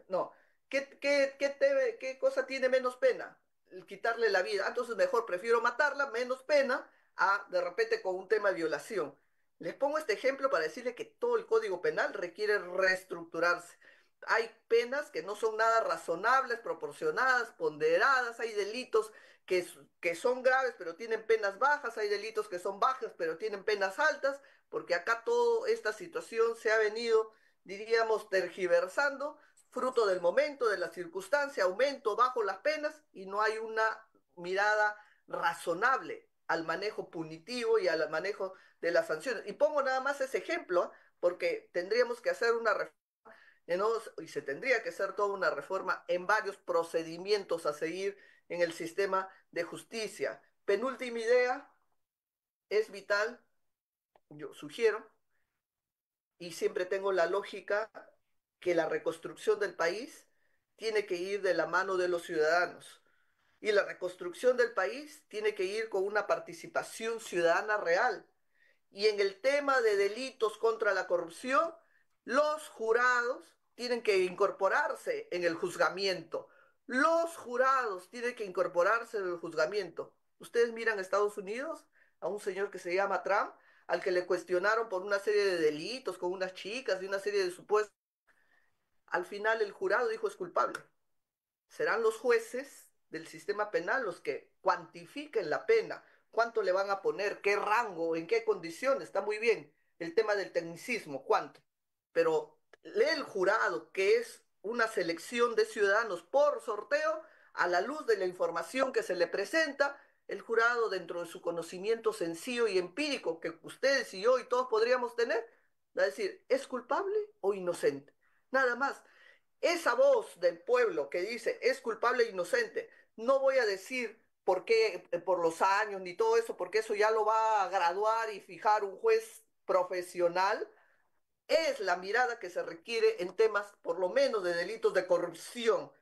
no. ¿Qué cosa tiene menos pena? El quitarle la vida. Entonces mejor prefiero matarla, menos pena, a de repente con un tema de violación. Les pongo este ejemplo para decirle que todo el Código Penal requiere reestructurarse. Hay penas que no son nada razonables, proporcionadas, ponderadas, hay delitos que son graves pero tienen penas bajas, hay delitos que son bajas pero tienen penas altas, porque acá toda esta situación se ha venido, diríamos, tergiversando, fruto del momento, de la circunstancia, aumento, bajo las penas, y no hay una mirada razonable al manejo punitivo y al manejo de las sanciones. Y pongo nada más ese ejemplo, porque tendríamos que hacer una reforma, ¿no? Y se tendría que hacer toda una reforma en varios procedimientos a seguir en el sistema de justicia. Penúltima idea, es vital, yo sugiero, y siempre tengo la lógica que la reconstrucción del país tiene que ir de la mano de los ciudadanos. Y la reconstrucción del país tiene que ir con una participación ciudadana real. Y en el tema de delitos contra la corrupción, los jurados tienen que incorporarse en el juzgamiento. Los jurados tienen que incorporarse en el juzgamiento. Ustedes miran a Estados Unidos, a un señor que se llama Trump, al que le cuestionaron por una serie de delitos con unas chicas y una serie de supuestos. Al final el jurado dijo es culpable. Serán los jueces del sistema penal los que cuantifiquen la pena, cuánto le van a poner, qué rango, en qué condiciones, está muy bien el tema del tecnicismo, cuánto, pero lee el jurado, que es una selección de ciudadanos por sorteo, a la luz de la información que se le presenta, el jurado dentro de su conocimiento sencillo y empírico que ustedes y yo y todos podríamos tener, va a decir, ¿es culpable o inocente? Nada más. Esa voz del pueblo que dice es culpable e inocente, no voy a decir por qué, por los años ni todo eso, porque eso ya lo va a graduar y fijar un juez profesional, es la mirada que se requiere en temas, por lo menos, de delitos de corrupción,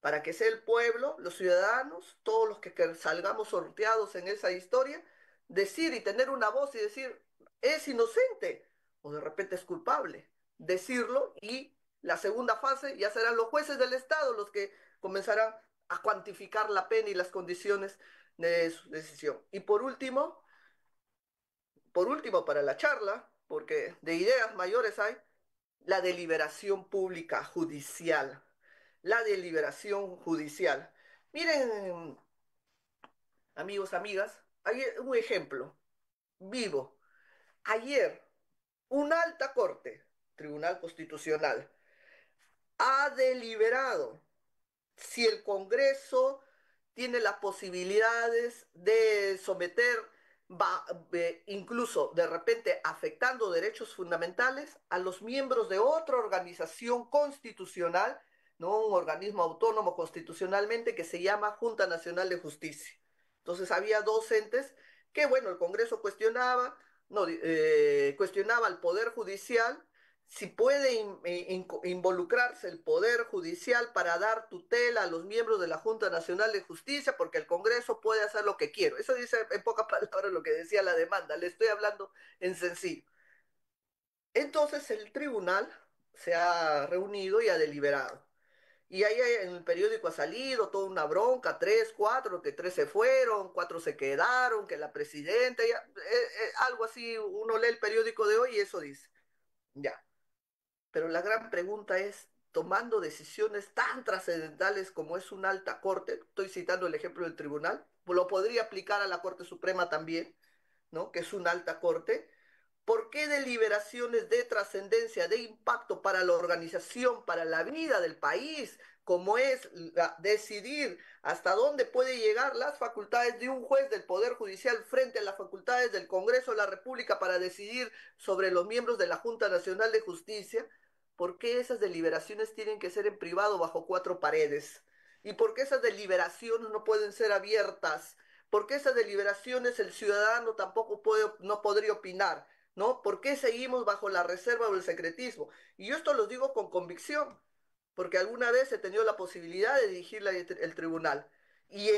para que sea el pueblo, los ciudadanos, todos los que salgamos sorteados en esa historia, decir y tener una voz y decir, es inocente o de repente es culpable. Decirlo y la segunda fase ya serán los jueces del Estado los que comenzarán a cuantificar la pena y las condiciones de su decisión. Y por último, para la charla, porque de ideas mayores hay, la deliberación pública judicial. La deliberación judicial. Miren, amigos, amigas, hay un ejemplo vivo. Ayer, una alta corte, Tribunal Constitucional, ha deliberado si el Congreso tiene las posibilidades de someter, incluso de repente afectando derechos fundamentales, a los miembros de otra organización constitucional, ¿no? Un organismo autónomo constitucionalmente que se llama Junta Nacional de Justicia. Entonces había dos entes que, bueno, el Congreso cuestionaba, no, cuestionaba al Poder Judicial si puede involucrarse el Poder Judicial para dar tutela a los miembros de la Junta Nacional de Justicia, porque el Congreso puede hacer lo que quiera. Eso dice en pocas palabras lo que decía la demanda. Le estoy hablando en sencillo. Entonces el tribunal se ha reunido y ha deliberado. Y ahí en el periódico ha salido toda una bronca, tres, cuatro, que tres se fueron, cuatro se quedaron, que la presidenta, ya, algo así, uno lee el periódico de hoy y eso dice. Ya. Pero la gran pregunta es, tomando decisiones tan trascendentales como es una alta corte, estoy citando el ejemplo del tribunal, lo podría aplicar a la Corte Suprema también, ¿no? Que es una alta corte. ¿Por qué deliberaciones de trascendencia, de impacto para la organización, para la vida del país, como es decidir hasta dónde puede llegar las facultades de un juez del Poder Judicial frente a las facultades del Congreso de la República para decidir sobre los miembros de la Junta Nacional de Justicia? ¿Por qué esas deliberaciones tienen que ser en privado bajo cuatro paredes? ¿Y por qué esas deliberaciones no pueden ser abiertas? ¿Por qué esas deliberaciones el ciudadano tampoco puede, no podría opinar? ¿No? ¿Por qué seguimos bajo la reserva o el secretismo? Y yo esto lo digo con convicción, porque alguna vez he tenido la posibilidad de dirigir el tribunal y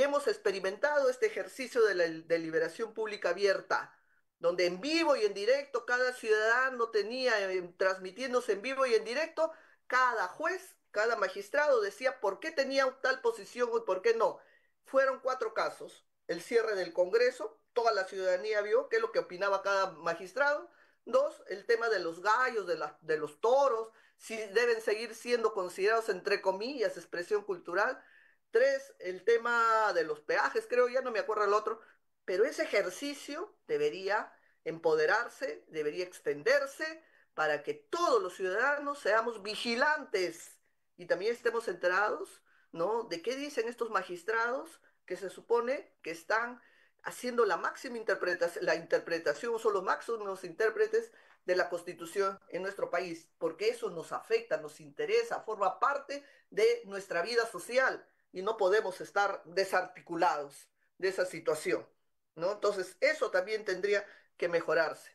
hemos experimentado este ejercicio de la deliberación pública abierta, donde en vivo y en directo cada ciudadano tenía, transmitiéndose en vivo y en directo, cada juez, cada magistrado decía por qué tenía tal posición y por qué no. Fueron cuatro casos. El cierre del Congreso, toda la ciudadanía vio qué es lo que opinaba cada magistrado. Dos, el tema de los gallos, de los toros, si deben seguir siendo considerados, entre comillas, expresión cultural. Tres, el tema de los peajes, creo, ya no me acuerdo el otro, pero ese ejercicio debería empoderarse, debería extenderse para que todos los ciudadanos seamos vigilantes y también estemos enterados, ¿no? De qué dicen estos magistrados que se supone que están haciendo la máxima interpretación, la interpretación, son los máximos intérpretes de la Constitución en nuestro país, porque eso nos afecta, nos interesa, forma parte de nuestra vida social y no podemos estar desarticulados de esa situación, ¿no? Entonces, eso también tendría que mejorarse.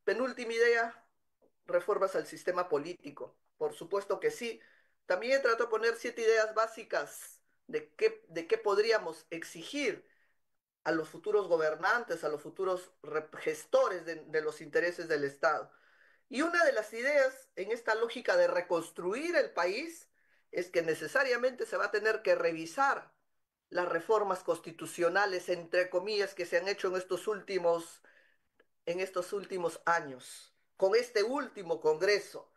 Penúltima idea, reformas al sistema político. Por supuesto que sí. También trato de poner 7 ideas básicas de qué podríamos exigir a los futuros gobernantes, a los futuros gestores de los intereses del Estado. Y una de las ideas en esta lógica de reconstruir el país es que necesariamente se va a tener que revisar las reformas constitucionales, entre comillas, que se han hecho en estos últimos años, con este último Congreso,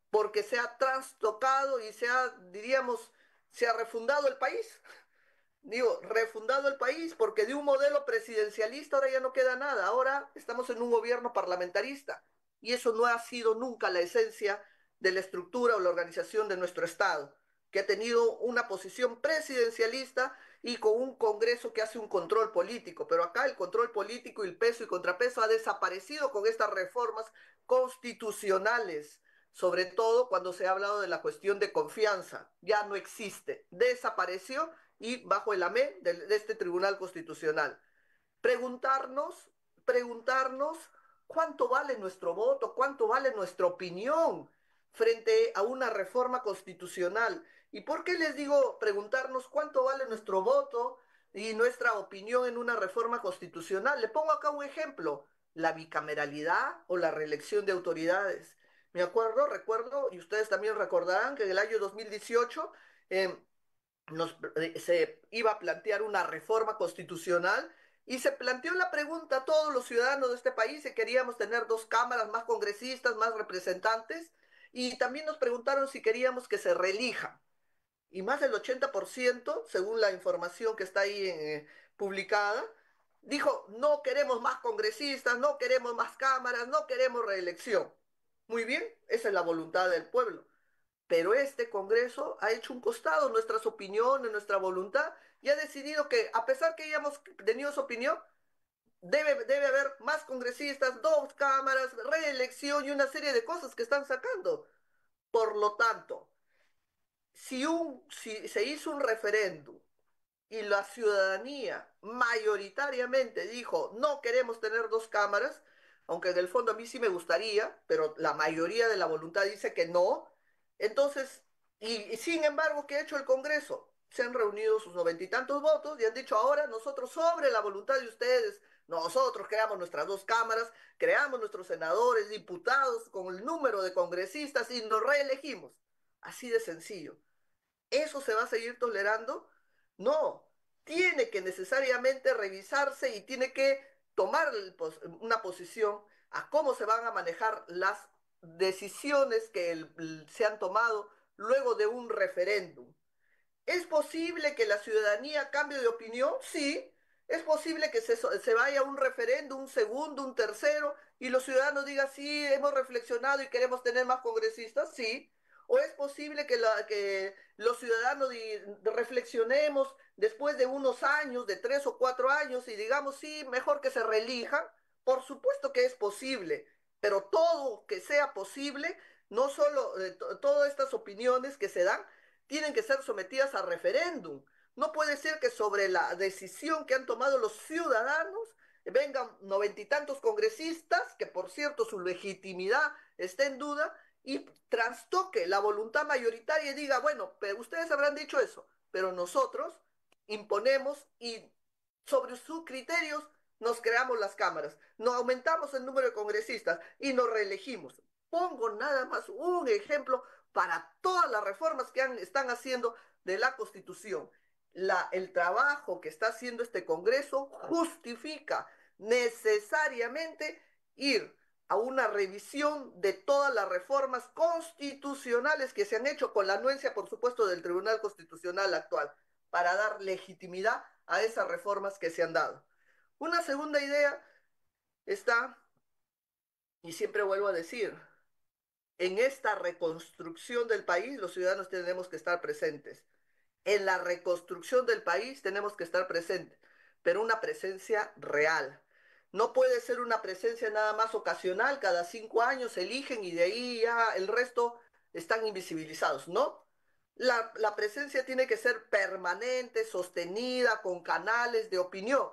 porque se ha trastocado y diríamos, se ha refundado el país. Digo, refundado el país, porque de un modelo presidencialista ahora ya no queda nada. Ahora estamos en un gobierno parlamentarista y eso no ha sido nunca la esencia de la estructura o la organización de nuestro Estado, que ha tenido una posición presidencialista y con un Congreso que hace un control político. Pero acá el control político y el peso y contrapeso ha desaparecido con estas reformas constitucionales, sobre todo cuando se ha hablado de la cuestión de confianza. Ya no existe, desapareció y bajo el amén de este Tribunal Constitucional. Preguntarnos, preguntarnos cuánto vale nuestro voto, cuánto vale nuestra opinión frente a una reforma constitucional. ¿Y por qué les digo preguntarnos cuánto vale nuestro voto y nuestra opinión en una reforma constitucional? Le pongo acá un ejemplo, la bicameralidad o la reelección de autoridades. Recuerdo, y ustedes también recordarán que en el año 2018 eh, se iba a plantear una reforma constitucional y se planteó la pregunta a todos los ciudadanos de este país si queríamos tener 2 cámaras, más congresistas, más representantes, y también nos preguntaron si queríamos que se reelijan. Y más del 80%, según la información que está ahí publicada, dijo, no queremos más congresistas, no queremos más cámaras, no queremos reelección. Muy bien, esa es la voluntad del pueblo. Pero este Congreso ha hecho un costado nuestras opiniones, nuestra voluntad, y ha decidido que, a pesar que hayamos tenido su opinión, debe haber más congresistas, 2 cámaras, reelección y una serie de cosas que están sacando. Por lo tanto, si se hizo un referéndum y la ciudadanía mayoritariamente dijo no queremos tener 2 cámaras, aunque en el fondo a mí sí me gustaría, pero la mayoría de la voluntad dice que no, entonces, y sin embargo, ¿qué ha hecho el Congreso? Se han reunido sus 90 y tantos votos y han dicho ahora nosotros sobre la voluntad de ustedes, nosotros creamos nuestras 2 cámaras, creamos nuestros senadores, diputados con el número de congresistas y nos reelegimos. Así de sencillo. ¿Eso se va a seguir tolerando? No, tiene que necesariamente revisarse y tiene que tomar una posición a cómo se van a manejar las decisiones que se han tomado luego de un referéndum. ¿Es posible que la ciudadanía cambie de opinión? Sí. ¿Es posible que se vaya a un referéndum, un segundo, un tercero, y los ciudadanos digan, sí, hemos reflexionado y queremos tener más congresistas? Sí. ¿O es posible que los ciudadanos reflexionemos después de unos años, de 3 o 4 años, y digamos, sí, mejor que se reelijan? Por supuesto que es posible, pero todo que sea posible, no solo todas estas opiniones que se dan, tienen que ser sometidas a referéndum. No puede ser que sobre la decisión que han tomado los ciudadanos vengan 90 y tantos congresistas, que por cierto su legitimidad está en duda, y trastoque la voluntad mayoritaria y diga, bueno, pero ustedes habrán dicho eso, pero nosotros imponemos y sobre sus criterios nos creamos las cámaras, nos aumentamos el número de congresistas y nos reelegimos. Pongo nada más un ejemplo para todas las reformas que están haciendo de la Constitución. El trabajo que está haciendo este Congreso justifica necesariamente ir a una revisión de todas las reformas constitucionales que se han hecho con la anuencia, por supuesto, del Tribunal Constitucional actual, para dar legitimidad a esas reformas que se han dado. Una segunda idea está, y siempre vuelvo a decir, en esta reconstrucción del país los ciudadanos tenemos que estar presentes. En la reconstrucción del país tenemos que estar presentes. pero una presencia real. No puede ser una presencia nada más ocasional, cada 5 años eligen y de ahí ya el resto están invisibilizados, ¿no? La presencia tiene que ser permanente, sostenida, con canales de opinión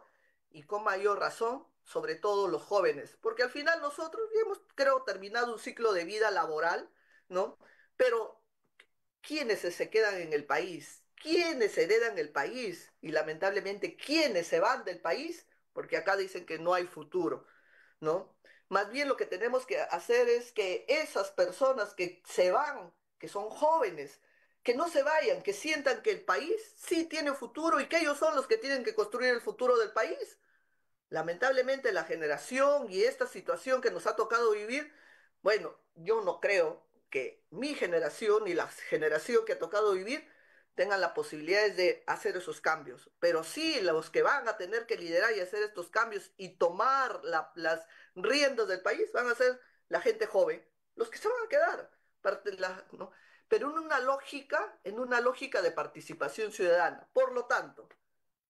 y con mayor razón, sobre todo los jóvenes, porque al final nosotros ya hemos, creo, terminado un ciclo de vida laboral, ¿no? Pero ¿quiénes se quedan en el país? ¿Quiénes heredan el país? Y lamentablemente, ¿quiénes se van del país? Porque acá dicen que no hay futuro, ¿no? Más bien lo que tenemos que hacer es que esas personas que se van, que son jóvenes, que no se vayan, que sientan que el país sí tiene futuro y que ellos son los que tienen que construir el futuro del país. Lamentablemente la generación y esta situación que nos ha tocado vivir, bueno, yo no creo que mi generación y la generación que ha tocado vivir tengan las posibilidades de hacer esos cambios, pero sí los que van a tener que liderar y hacer estos cambios y tomar las riendas del país van a ser la gente joven, los que se van a quedar, ¿no? Pero en una lógica de participación ciudadana. Por lo tanto,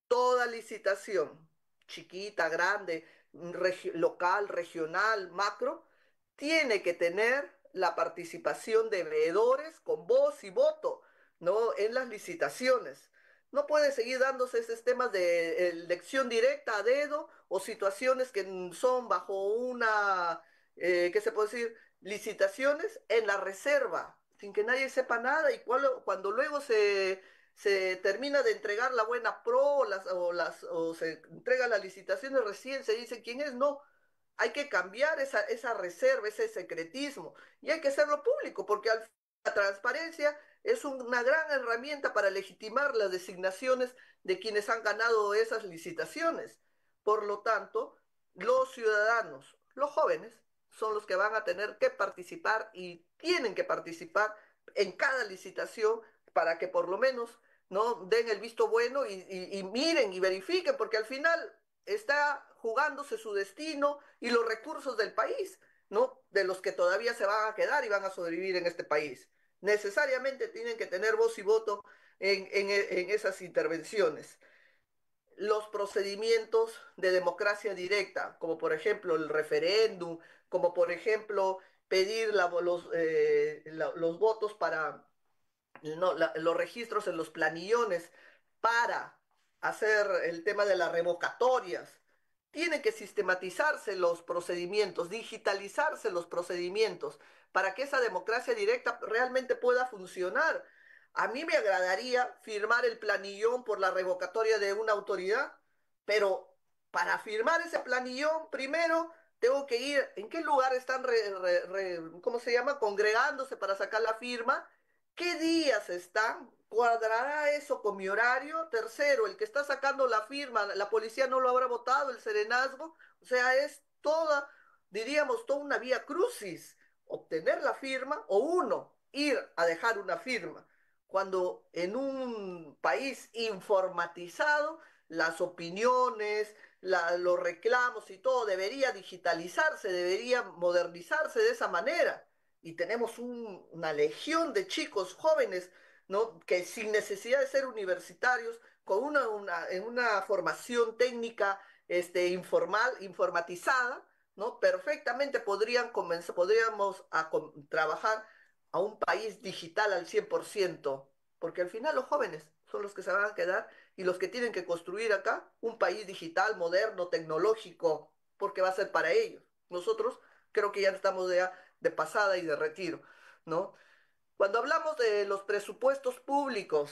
toda licitación, chiquita, grande, local, regional, macro, tiene que tener la participación de veedores con voz y voto, ¿no? En las licitaciones. No puede seguir dándose esos temas de elección directa a dedo o situaciones que son bajo una, ¿qué se puede decir? Licitaciones en la reserva, sin que nadie sepa nada y cuando luego se termina de entregar la buena pro o se entrega las licitaciones recién se dice quién es, no, hay que cambiar esa reserva, ese secretismo y hay que hacerlo público porque la transparencia es una gran herramienta para legitimar las designaciones de quienes han ganado esas licitaciones. Por lo tanto, los ciudadanos, los jóvenes, son los que van a tener que participar y tienen que participar en cada licitación para que por lo menos no den el visto bueno y miren y verifiquen, porque al final está jugándose su destino y los recursos del país, ¿no? De los que todavía se van a quedar y van a sobrevivir en este país. Necesariamente tienen que tener voz y voto en esas intervenciones. Los procedimientos de democracia directa, como por ejemplo el referéndum, como por ejemplo pedir los votos para no, los registros en los planillones para hacer el tema de las revocatorias. Tienen que sistematizarse los procedimientos, digitalizarse los procedimientos para que esa democracia directa realmente pueda funcionar. A mí me agradaría firmar el planillón por la revocatoria de una autoridad, pero para firmar ese planillón, primero tengo que ir, ¿en qué lugar están, ¿cómo se llama?, congregándose para sacar la firma? ¿Qué días están? ¿Cuadrará eso con mi horario? Tercero, el que está sacando la firma, la policía no lo habrá votado, el serenazgo. O sea, es toda, diríamos, toda una vía crucis. Obtener la firma o uno, ir a dejar una firma. Cuando en un país informatizado, las opiniones, los reclamos y todo debería digitalizarse, debería modernizarse de esa manera y tenemos una legión de chicos jóvenes, ¿no? Que sin necesidad de ser universitarios, con en una formación técnica informal, informatizada, ¿no? Perfectamente podríamos trabajar a un país digital al 100%, porque al final los jóvenes son los que se van a quedar y los que tienen que construir acá un país digital, moderno, tecnológico, porque va a ser para ellos. Nosotros creo que ya estamos de pasada y de retiro, ¿no? Cuando hablamos de los presupuestos públicos,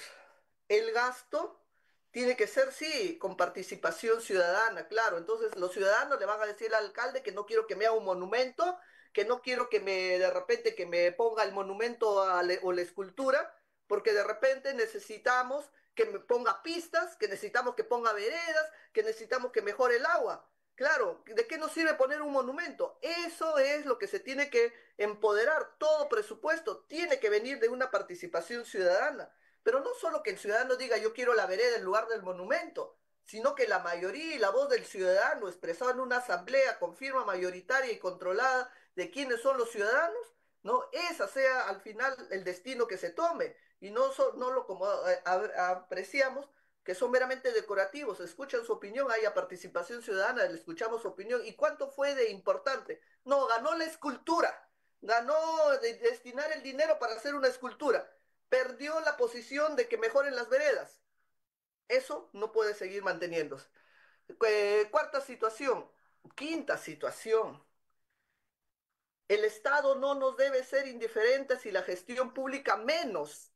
el gasto tiene que ser, sí, con participación ciudadana, claro. Entonces los ciudadanos le van a decir al alcalde que no quiero que me haga un monumento, que no quiero que de repente que me ponga el monumento o la escultura, porque de repente necesitamos que me ponga pistas, que necesitamos que ponga veredas, que necesitamos que mejore el agua. Claro, ¿de qué nos sirve poner un monumento? Eso es lo que se tiene que empoderar. Todo presupuesto tiene que venir de una participación ciudadana. Pero no solo que el ciudadano diga yo quiero la vereda en lugar del monumento, sino que la mayoría y la voz del ciudadano expresada en una asamblea con firma mayoritaria y controlada de quiénes son los ciudadanos, ¿no? Esa sea al final el destino que se tome y no lo como apreciamos que son meramente decorativos, escuchan su opinión, haya participación ciudadana, le escuchamos su opinión. ¿Y cuánto fue de importante? No, ganó la escultura, ganó destinar el dinero para hacer una escultura, perdió la posición de que mejoren las veredas. Eso no puede seguir manteniéndose. Cuarta situación, quinta situación. El Estado no nos debe ser indiferente si la gestión pública menos.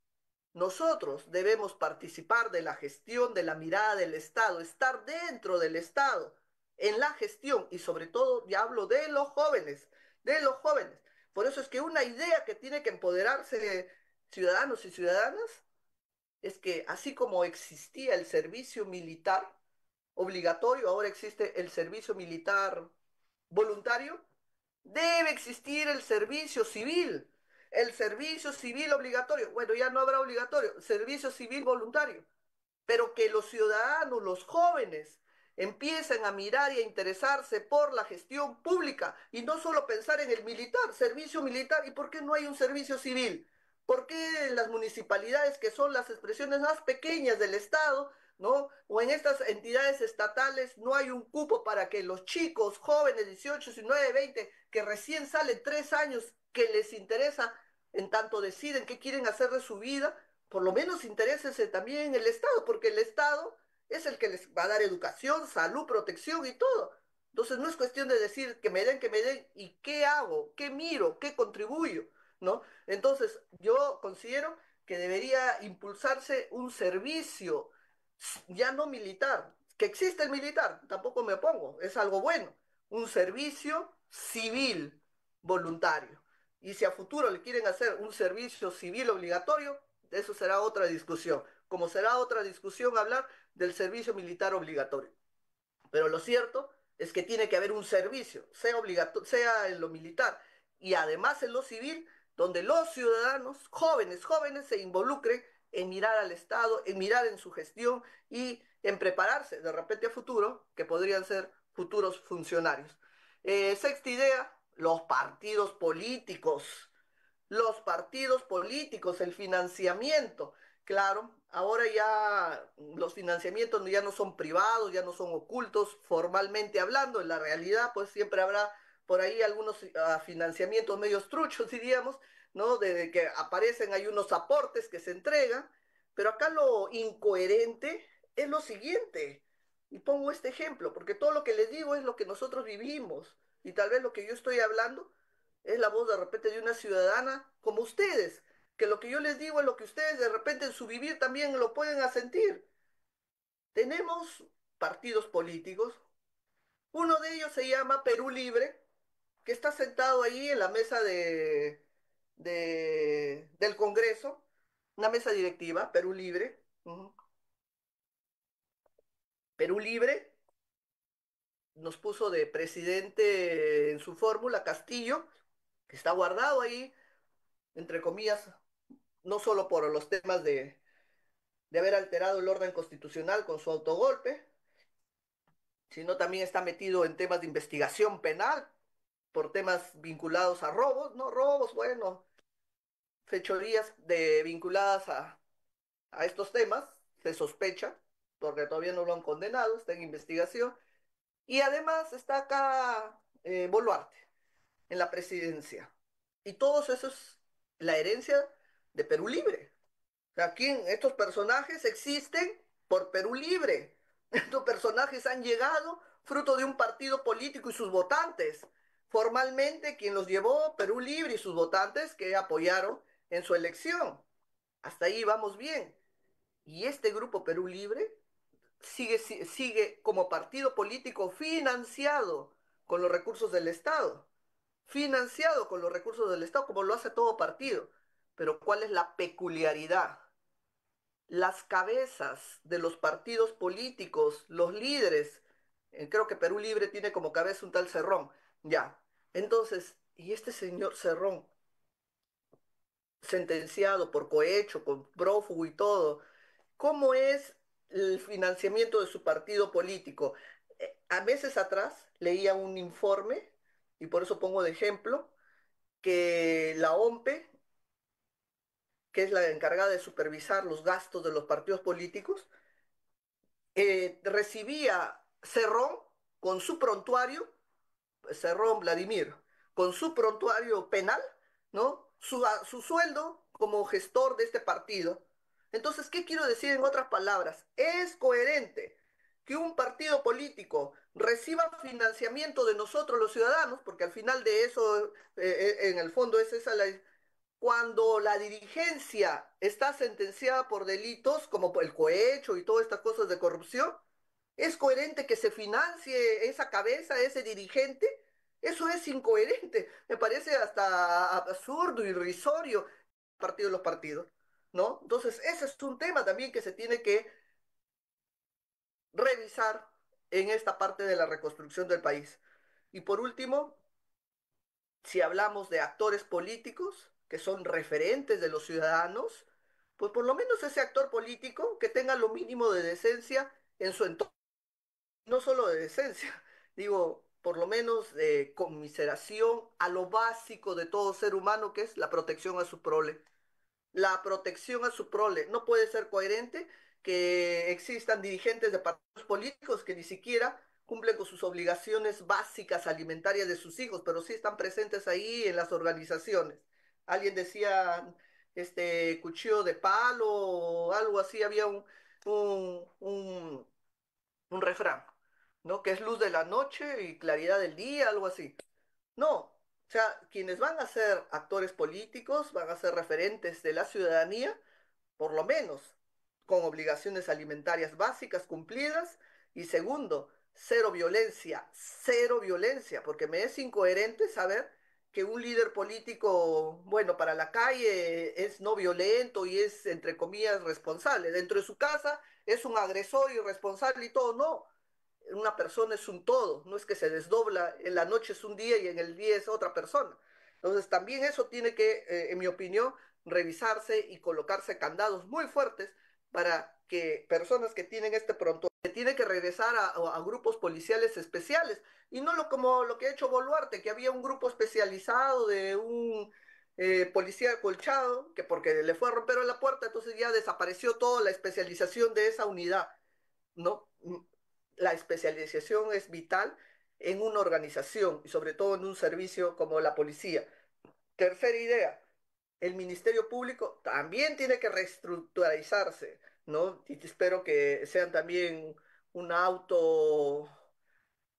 Nosotros debemos participar de la gestión, de la mirada del Estado, estar dentro del Estado, en la gestión y sobre todo, ya hablo de los jóvenes, de los jóvenes. Por eso es que una idea que tiene que empoderarse ciudadanos y ciudadanas es que así como existía el servicio militar obligatorio, ahora existe el servicio militar voluntario, debe existir el servicio civil. El servicio civil obligatorio, bueno, ya no habrá obligatorio, servicio civil voluntario, pero que los ciudadanos, los jóvenes, empiecen a mirar y a interesarse por la gestión pública y no solo pensar en el militar, servicio militar. ¿Y por qué no hay un servicio civil? ¿Por qué en las municipalidades, que son las expresiones más pequeñas del Estado, ¿no? O en estas entidades estatales no hay un cupo para que los chicos jóvenes, 18, 19, 20, que recién salen 3 años, que les interesa, en tanto deciden qué quieren hacer de su vida, por lo menos interésese también en el Estado, porque el Estado es el que les va a dar educación, salud, protección y todo. Entonces no es cuestión de decir que me den, y qué hago, qué miro, qué contribuyo, ¿no? Entonces yo considero que debería impulsarse un servicio, ya no militar, que existe el militar, tampoco me opongo, es algo bueno, un servicio civil voluntario. Y si a futuro le quieren hacer un servicio civil obligatorio, eso será otra discusión, como será otra discusión hablar del servicio militar obligatorio. Pero lo cierto es que tiene que haber un servicio, sea obligatorio, sea en lo militar y además en lo civil, donde los ciudadanos jóvenes se involucren en mirar al Estado, en mirar en su gestión y en prepararse de repente a futuro, que podrían ser futuros funcionarios. Sexta idea, los partidos políticos, el financiamiento. Claro, ahora ya los financiamientos ya no son privados, ya no son ocultos, formalmente hablando. En la realidad, pues siempre habrá por ahí algunos financiamientos medios truchos, diríamos, ¿no? De que aparecen, hay unos aportes que se entregan, pero acá lo incoherente es lo siguiente. Y pongo este ejemplo, porque todo lo que les digo es lo que nosotros vivimos. Y tal vez lo que yo estoy hablando es la voz de repente de una ciudadana como ustedes, que lo que yo les digo es lo que ustedes de repente en su vivir también lo pueden asentir. Tenemos partidos políticos, uno de ellos se llama Perú Libre, que está sentado ahí en la mesa del Congreso, una mesa directiva, Perú Libre. Perú Libre nos puso de presidente en su fórmula Castillo, que está guardado ahí, entre comillas, no solo por los temas de haber alterado el orden constitucional con su autogolpe, sino también está metido en temas de investigación penal por temas vinculados a robos, ¿no? Robos, bueno, fechorías vinculadas a estos temas, se sospecha, porque todavía no lo han condenado, está en investigación. Y además está acá Boluarte en la presidencia. Y todo eso es la herencia de Perú Libre. Aquí estos personajes existen por Perú Libre. Estos personajes han llegado fruto de un partido político y sus votantes. Formalmente quien los llevó, Perú Libre y sus votantes que apoyaron en su elección. Hasta ahí vamos bien. Y este grupo Perú Libre sigue como partido político financiado con los recursos del Estado. Financiado con los recursos del Estado, como lo hace todo partido. Pero ¿cuál es la peculiaridad? Las cabezas de los partidos políticos, los líderes, creo que Perú Libre tiene como cabeza un tal Cerrón, ya. Entonces, y este señor Cerrón, sentenciado por cohecho, con prófugo y todo, ¿cómo es el financiamiento de su partido político? A meses atrás leía un informe, y por eso pongo de ejemplo, que la OMPE, que es la encargada de supervisar los gastos de los partidos políticos, recibía Cerrón con su prontuario, Cerrón Vladimir, con su prontuario penal, ¿no? Su sueldo como gestor de este partido. Entonces, ¿qué quiero decir en otras palabras? Es coherente que un partido político reciba financiamiento de nosotros los ciudadanos, porque al final de eso, en el fondo es esa la, cuando la dirigencia está sentenciada por delitos como el cohecho y todas estas cosas de corrupción, es coherente que se financie esa cabeza, ese dirigente. Eso es incoherente. Me parece hasta absurdo, irrisorio, partido de los partidos, ¿no? Entonces, ese es un tema también que se tiene que revisar en esta parte de la reconstrucción del país. Y por último, si hablamos de actores políticos que son referentes de los ciudadanos, pues por lo menos ese actor político que tenga lo mínimo de decencia en su entorno, no solo de decencia, digo, por lo menos de conmiseración a lo básico de todo ser humano, que es la protección a su prole. La protección a su prole. No puede ser coherente que existan dirigentes de partidos políticos que ni siquiera cumplen con sus obligaciones básicas alimentarias de sus hijos, pero sí están presentes ahí en las organizaciones. Alguien decía, cuchillo de palo o algo así, había un, un, un refrán, ¿no? Que es luz de la noche y claridad del día, algo así. No, o sea, quienes van a ser actores políticos, van a ser referentes de la ciudadanía, por lo menos con obligaciones alimentarias básicas cumplidas. Y segundo, cero violencia, porque me es incoherente saber que un líder político, bueno, para la calle es no violento y es, entre comillas, responsable. Dentro de su casa es un agresor irresponsable y todo. No, una persona es un todo, no es que se desdobla, en la noche es un día y en el día es otra persona. Entonces también eso tiene que, en mi opinión, revisarse y colocarse candados muy fuertes para que personas que tienen este pronto se tiene que regresar a grupos policiales especiales y no como lo que ha hecho Boluarte, que había un grupo especializado de un policía acolchado, que porque le fue a romper la puerta, entonces ya desapareció toda la especialización de esa unidad, ¿no? La especialización es vital en una organización y sobre todo en un servicio como la policía. Tercera idea, el Ministerio Público también tiene que reestructuralizarse, ¿no? Y espero que sean también una auto,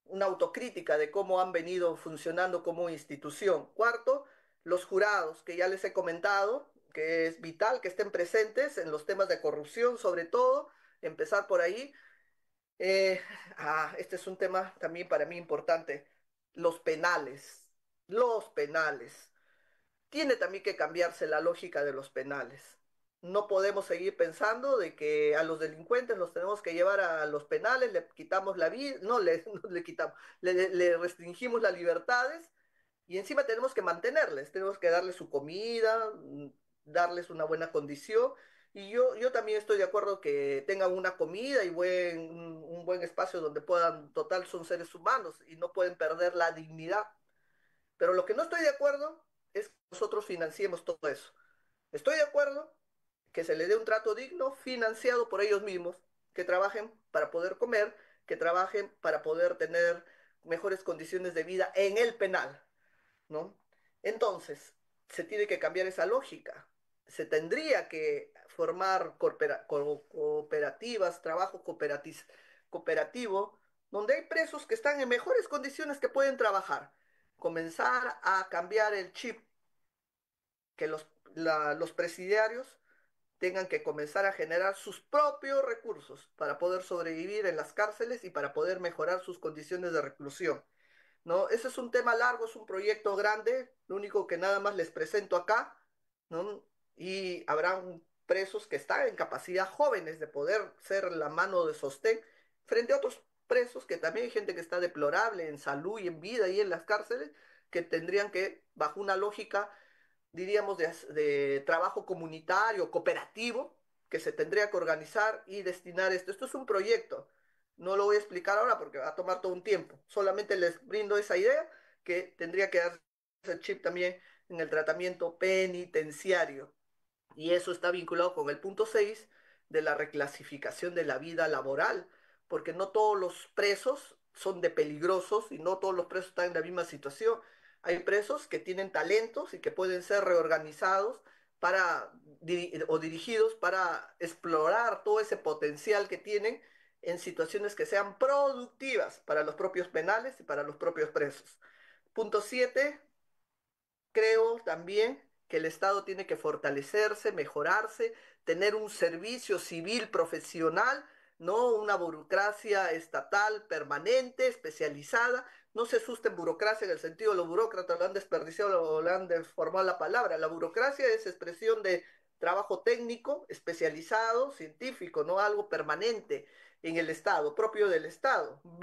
una autocrítica de cómo han venido funcionando como institución. Cuarto, los jurados, que ya les he comentado, que es vital que estén presentes en los temas de corrupción, sobre todo, empezar por ahí. eh, este es un tema también para mí importante. Los penales. Los penales. Tiene también que cambiarse la lógica de los penales. No podemos seguir pensando de que a los delincuentes los tenemos que llevar a los penales, le quitamos la vida, no le, no le quitamos, le restringimos las libertades y encima tenemos que mantenerles, tenemos que darles su comida, darles una buena condición. Y yo también estoy de acuerdo que tengan una comida y un buen espacio donde puedan, total, son seres humanos y no pueden perder la dignidad. Pero lo que no estoy de acuerdo es que nosotros financiemos todo eso. Estoy de acuerdo que se les dé un trato digno financiado por ellos mismos, que trabajen para poder comer, que trabajen para poder tener mejores condiciones de vida en el penal, ¿no? Entonces, se tiene que cambiar esa lógica. Se tendría que formar cooperativas, trabajo cooperativo, donde hay presos que están en mejores condiciones que pueden trabajar. Comenzar a cambiar el chip, que los presidiarios tengan que comenzar a generar sus propios recursos para poder sobrevivir en las cárceles y para poder mejorar sus condiciones de reclusión. ¿No? Ese es un tema largo, es un proyecto grande, lo único que nada más les presento acá, ¿no? Y habrán presos que están en capacidad jóvenes de poder ser la mano de sostén frente a otros presos que también hay gente que está deplorable en salud y en vida y en las cárceles, que tendrían que, bajo una lógica, diríamos, de trabajo comunitario, cooperativo, que se tendría que organizar y destinar esto. Esto es un proyecto. No lo voy a explicar ahora porque va a tomar todo un tiempo. Solamente les brindo esa idea que tendría que darse el chip también en el tratamiento penitenciario. Y eso está vinculado con el punto 6 de la reclasificación de la vida laboral, porque no todos los presos son de peligrosos y no todos los presos están en la misma situación. Hay presos que tienen talentos y que pueden ser reorganizados para, o dirigidos para explorar todo ese potencial que tienen en situaciones que sean productivas para los propios penales y para los propios presos. Punto 7, creo también que el Estado tiene que fortalecerse, mejorarse, tener un servicio civil profesional, no una burocracia estatal permanente, especializada. No se asusten burocracia en el sentido de los burócratas lo han desperdiciado o le han deformado la palabra. La burocracia es expresión de trabajo técnico, especializado, científico, no algo permanente en el Estado, propio del Estado. Max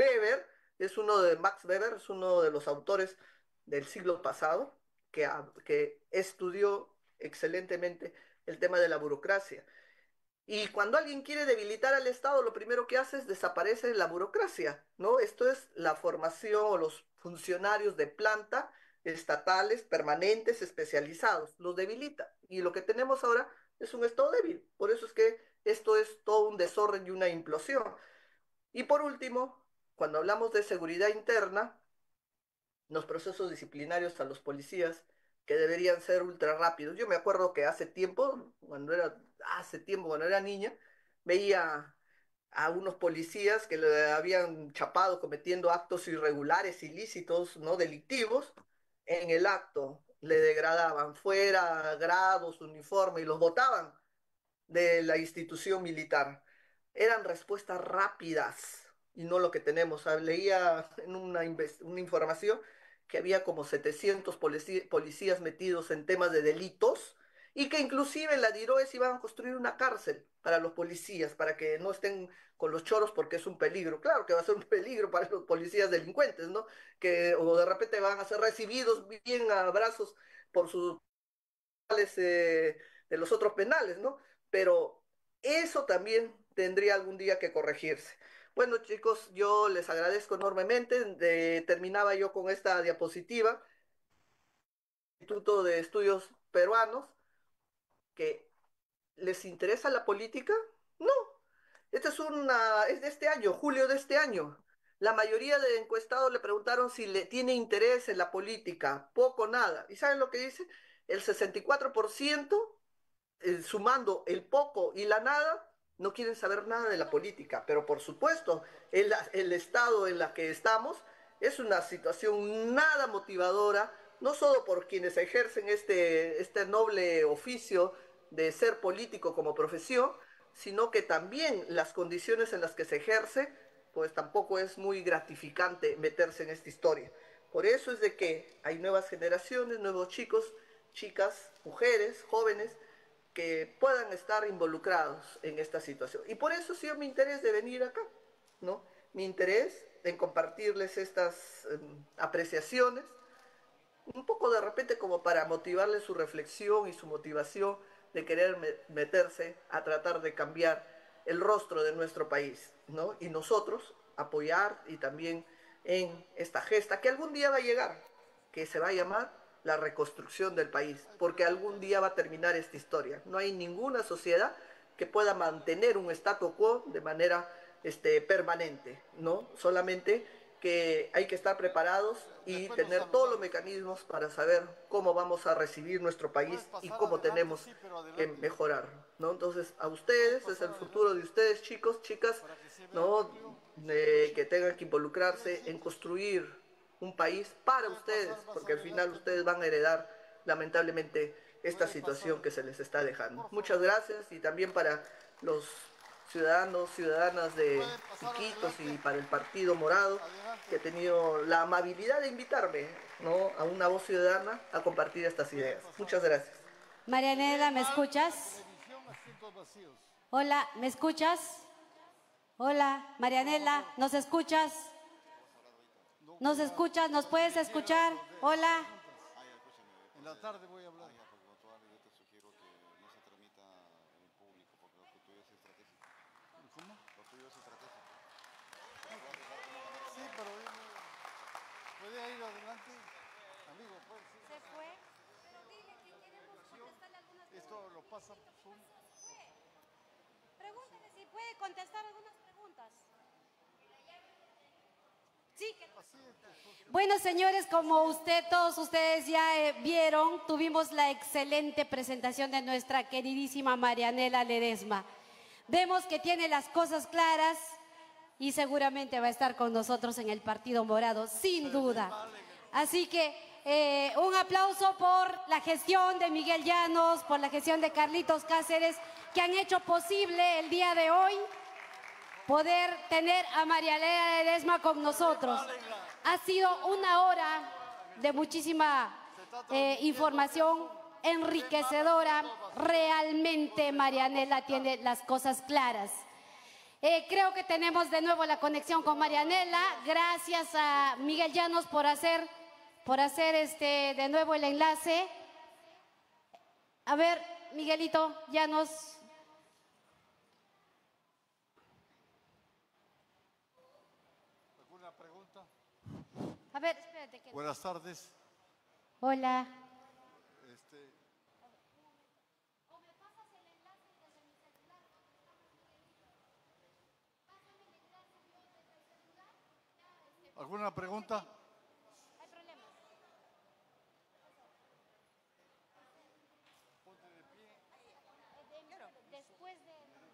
Weber es uno de los autores del siglo pasado, que estudió excelentemente el tema de la burocracia. Y cuando alguien quiere debilitar al Estado, lo primero que hace es desaparecer la burocracia, ¿no? Esto es la formación o los funcionarios de planta estatales, permanentes, especializados, los debilita. Y lo que tenemos ahora es un Estado débil. Por eso es que esto es todo un desorden y una implosión. Y por último, cuando hablamos de seguridad interna, los procesos disciplinarios a los policías que deberían ser ultra rápidos. Yo me acuerdo que hace tiempo, cuando era niña, veía a unos policías que le habían chapado cometiendo actos irregulares, ilícitos, no delictivos, en el acto le degradaban fuera grados, uniforme y los botaban de la institución militar. Eran respuestas rápidas y no lo que tenemos. Leía en una información que había como 700 policías metidos en temas de delitos y que inclusive en la DIROES iban a construir una cárcel para los policías, para que no estén con los choros porque es un peligro. Claro que va a ser un peligro para los policías delincuentes, ¿no? O de repente van a ser recibidos bien a abrazos por sus de los otros penales, ¿no? Pero eso también tendría algún día que corregirse. Bueno, chicos, yo les agradezco enormemente. Terminaba yo con esta diapositiva, Instituto de Estudios Peruanos, que les interesa la política. No, es de este año, julio de este año. La mayoría de encuestados le preguntaron si le tiene interés en la política, poco, nada. ¿Y saben lo que dice? El 64%, sumando el poco y la nada, no quieren saber nada de la política. Pero por supuesto, el estado en la que estamos es una situación nada motivadora, no solo por quienes ejercen este noble oficio de ser político como profesión, sino que también las condiciones en las que se ejerce, pues tampoco es muy gratificante meterse en esta historia. Por eso es de que hay nuevas generaciones, nuevos chicos, chicas, mujeres, jóvenes, que puedan estar involucrados en esta situación. Y por eso ha sido mi interés de venir acá, ¿no? Mi interés en compartirles estas apreciaciones, un poco de repente como para motivarles su reflexión y su motivación de querer meterse a tratar de cambiar el rostro de nuestro país, ¿no? Y nosotros apoyar y también en esta gesta que algún día va a llegar, que se va a llamar la reconstrucción del país, porque algún día va a terminar esta historia. No hay ninguna sociedad que pueda mantener un statu quo de manera permanente, ¿no? Solamente que hay que estar preparados y tener todos los mecanismos para saber cómo vamos a recibir nuestro país y cómo tenemos que mejorar, ¿no? Entonces, a ustedes, es el futuro de ustedes, chicos, chicas, ¿no? Que tengan que involucrarse en construir un país para ustedes, porque al final ustedes van a heredar, lamentablemente, esta situación que se les está dejando. Muchas gracias y también para los ciudadanos, ciudadanas de Iquitos y para el Partido Morado, que ha tenido la amabilidad de invitarme, ¿no?, a una voz ciudadana a compartir estas ideas. Muchas gracias. Marianela, ¿me escuchas? Hola, ¿me escuchas? Hola, Marianela, ¿nos escuchas? ¿Nos escuchas? ¿Nos puedes escuchar? Hola. En la tarde voy a hablar. ¿Cómo? Lo tuyo es estratégico. Sí, pero puede ir adelante. Amigo, pues. Sí. Se fue, pero dile que queremos contestarle algunas preguntas. Esto lo pasa Zoom. Pregúntale si puede contestar algunas preguntas. Bueno, señores, como todos ustedes ya vieron, tuvimos la excelente presentación de nuestra queridísima Marianela Ledesma. Vemos que tiene las cosas claras y seguramente va a estar con nosotros en el Partido Morado, sin duda. Así que un aplauso por la gestión de Miguel Llanos, por la gestión de Carlitos Cáceres, que han hecho posible el día de hoy poder tener a Marianela Ledesma con nosotros. Ha sido una hora de muchísima información enriquecedora. Realmente Marianela tiene las cosas claras. Creo que tenemos de nuevo la conexión con Marianela. Gracias a Miguel Llanos por hacer de nuevo el enlace. A ver, Miguelito Llanos. ¿Alguna pregunta? A ver, espérate. Buenas tardes. Hola. ¿Alguna pregunta? Hay problemas. Después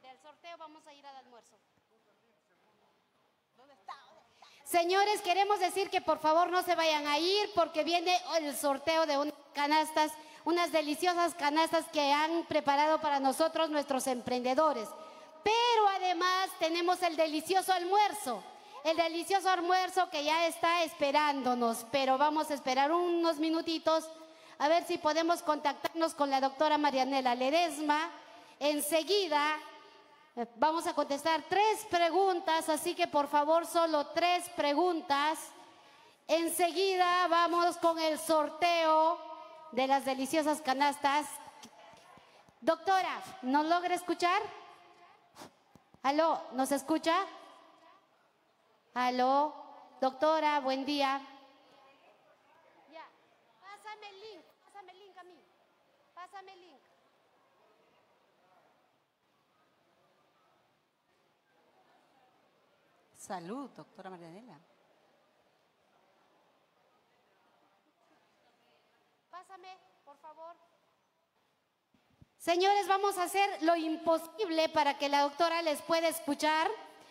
del sorteo vamos a ir al almuerzo. Señores, queremos decir que por favor no se vayan a ir porque viene el sorteo de unas canastas, unas deliciosas canastas que han preparado para nosotros nuestros emprendedores. Pero además tenemos el delicioso almuerzo que ya está esperándonos, pero vamos a esperar unos minutitos a ver si podemos contactarnos con la doctora Marianela Ledesma. Enseguida vamos a contestar 3 preguntas, así que por favor solo 3 preguntas. Enseguida vamos con el sorteo de las deliciosas canastas. Doctora, ¿nos logra escuchar? ¿Aló? ¿Nos escucha? ¿Aló? Doctora, buen día. Ya, pásame el link a mí. Pásame el link. Salud, doctora Marianela. Pásame, por favor. Señores, vamos a hacer lo imposible para que la doctora les pueda escuchar.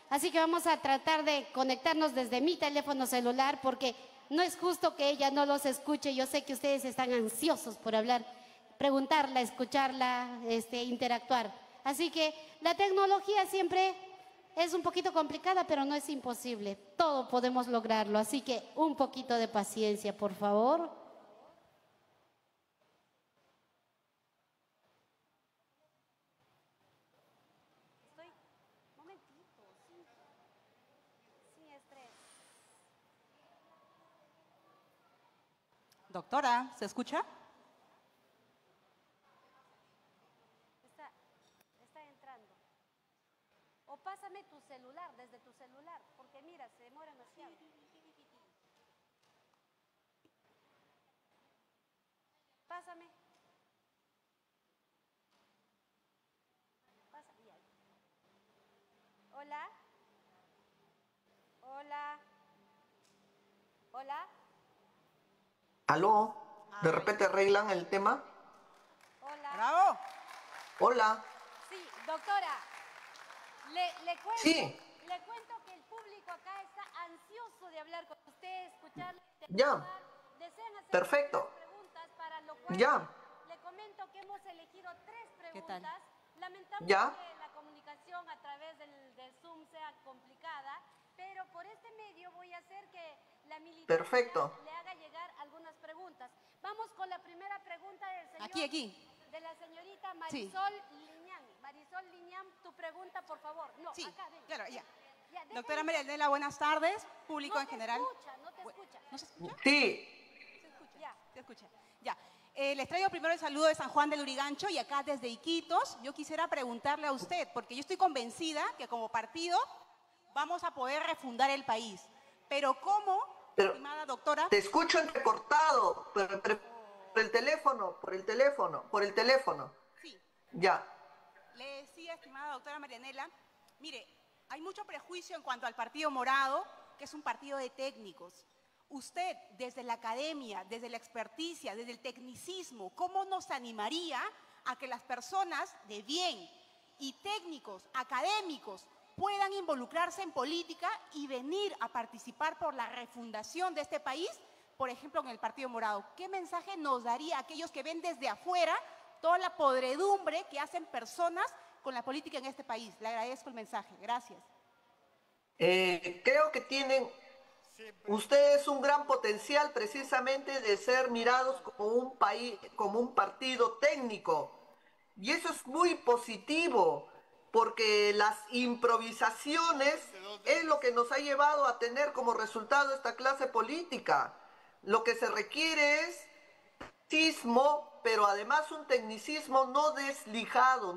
Así que vamos a tratar de conectarnos desde mi teléfono celular porque no es justo que ella no los escuche. Yo sé que ustedes están ansiosos por hablar, preguntarla, escucharla, interactuar. Así que la tecnología siempre es un poquito complicada, pero no es imposible. Todo podemos lograrlo. Así que un poquito de paciencia, por favor. Doctora, ¿se escucha? Está entrando. O pásame tu celular, desde tu celular, porque mira, se demora demasiado. Pásame. Hola. Hola. Hola. ¿Aló? ¿De repente arreglan el tema? Hola. ¡Bravo! Hola. Sí, doctora. Le cuento, Sí. le cuento que el público acá está ansioso de hablar con usted, escucharle. Ya. Desean hacer Perfecto. preguntas, para lo cual Ya. le comento que hemos elegido 3 preguntas. ¿Qué tal? Lamentamos Ya. que la comunicación a través del Zoom sea complicada, pero por este medio voy a hacer que la militancia Perfecto. le haga llegar algunas preguntas. Vamos con la primera pregunta del señor. Aquí. De la señorita Marisol Liñán. Marisol Liñán, tu pregunta, por favor. No, Sí, acá, ven. claro, ya. Déjame- Doctora Marianela, buenas tardes. Público no en general. No te escucha. ¿No se escucha? Sí. Se escucha. Ya. Se escucha. Ya. Les traigo primero el saludo de San Juan del Lurigancho y acá desde Iquitos. Yo quisiera preguntarle a usted, porque yo estoy convencida que como partido vamos a poder refundar el país. Pero ¿cómo, Pero estimada doctora? te escucho entrecortado. Por el teléfono. Sí. Ya. Le decía, estimada doctora Marianela, mire, hay mucho prejuicio en cuanto al Partido Morado, que es un partido de técnicos. Usted, desde la academia, desde la experticia, desde el tecnicismo, ¿cómo nos animaría a que las personas de bien y técnicos, académicos, puedan involucrarse en política y venir a participar por la refundación de este país, por ejemplo, en el Partido Morado? ¿Qué mensaje nos daría a aquellos que ven desde afuera toda la podredumbre que hacen personas con la política en este país? Le agradezco el mensaje. Gracias. Creo que tienen ustedes un gran potencial precisamente de ser mirados como un país, como un partido técnico. Y eso es muy positivo, porque las improvisaciones es lo que nos ha llevado a tener como resultado esta clase política. Lo que se requiere es tecnicismo, pero además un tecnicismo no desligado,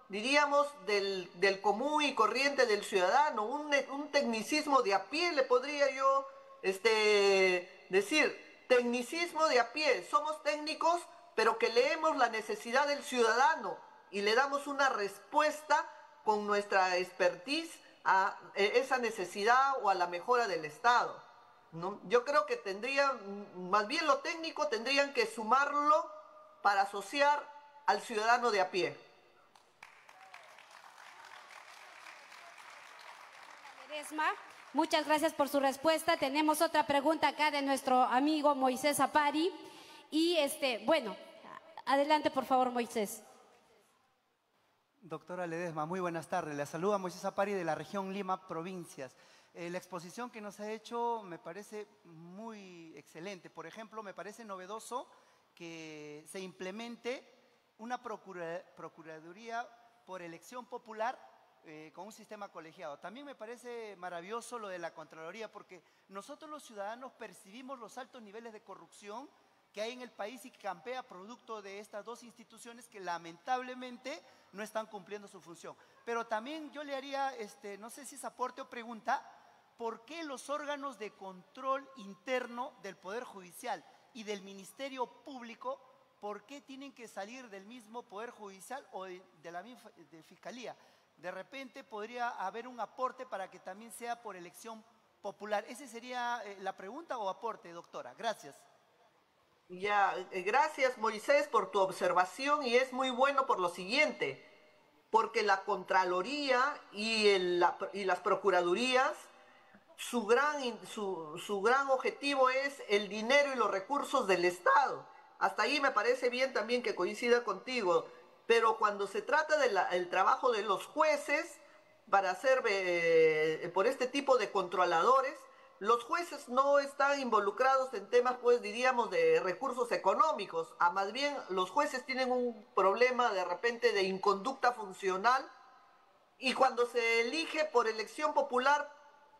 diríamos, del común y corriente del ciudadano, un tecnicismo de a pie, le podría yo decir, tecnicismo de a pie. Somos técnicos, pero que leemos la necesidad del ciudadano y le damos una respuesta con nuestra expertise a esa necesidad o a la mejora del Estado, ¿no? Yo creo que más bien lo técnico tendrían que sumarlo para asociar al ciudadano de a pie. Muchas gracias por su respuesta. Tenemos otra pregunta acá de nuestro amigo Moisés Apari. Y bueno, adelante por favor, Moisés. Doctora Ledesma, muy buenas tardes. Le saluda Moisés Apari de la región Lima, provincias. La exposición que nos ha hecho me parece muy excelente. Por ejemplo, me parece novedoso que se implemente una procuraduría por elección popular con un sistema colegiado. También me parece maravilloso lo de la Contraloría, porque nosotros los ciudadanos percibimos los altos niveles de corrupción que hay en el país y que campea producto de estas dos instituciones que lamentablemente no están cumpliendo su función. Pero también yo le haría, no sé si es aporte o pregunta, ¿por qué los órganos de control interno del Poder Judicial y del Ministerio Público, por qué tienen que salir del mismo Poder Judicial o de la misma Fiscalía? De repente podría haber un aporte para que también sea por elección popular. ¿Esa sería la pregunta o aporte, doctora? Gracias. Ya, gracias Moisés por tu observación, y es muy bueno por lo siguiente, porque la Contraloría y las Procuradurías, su gran objetivo es el dinero y los recursos del Estado. Hasta ahí me parece bien también que coincida contigo, pero cuando se trata del trabajo de los jueces para hacer por este tipo de controladores, los jueces no están involucrados en temas, pues diríamos, de recursos económicos. Más bien los jueces tienen un problema de repente de inconducta funcional, y cuando se elige por elección popular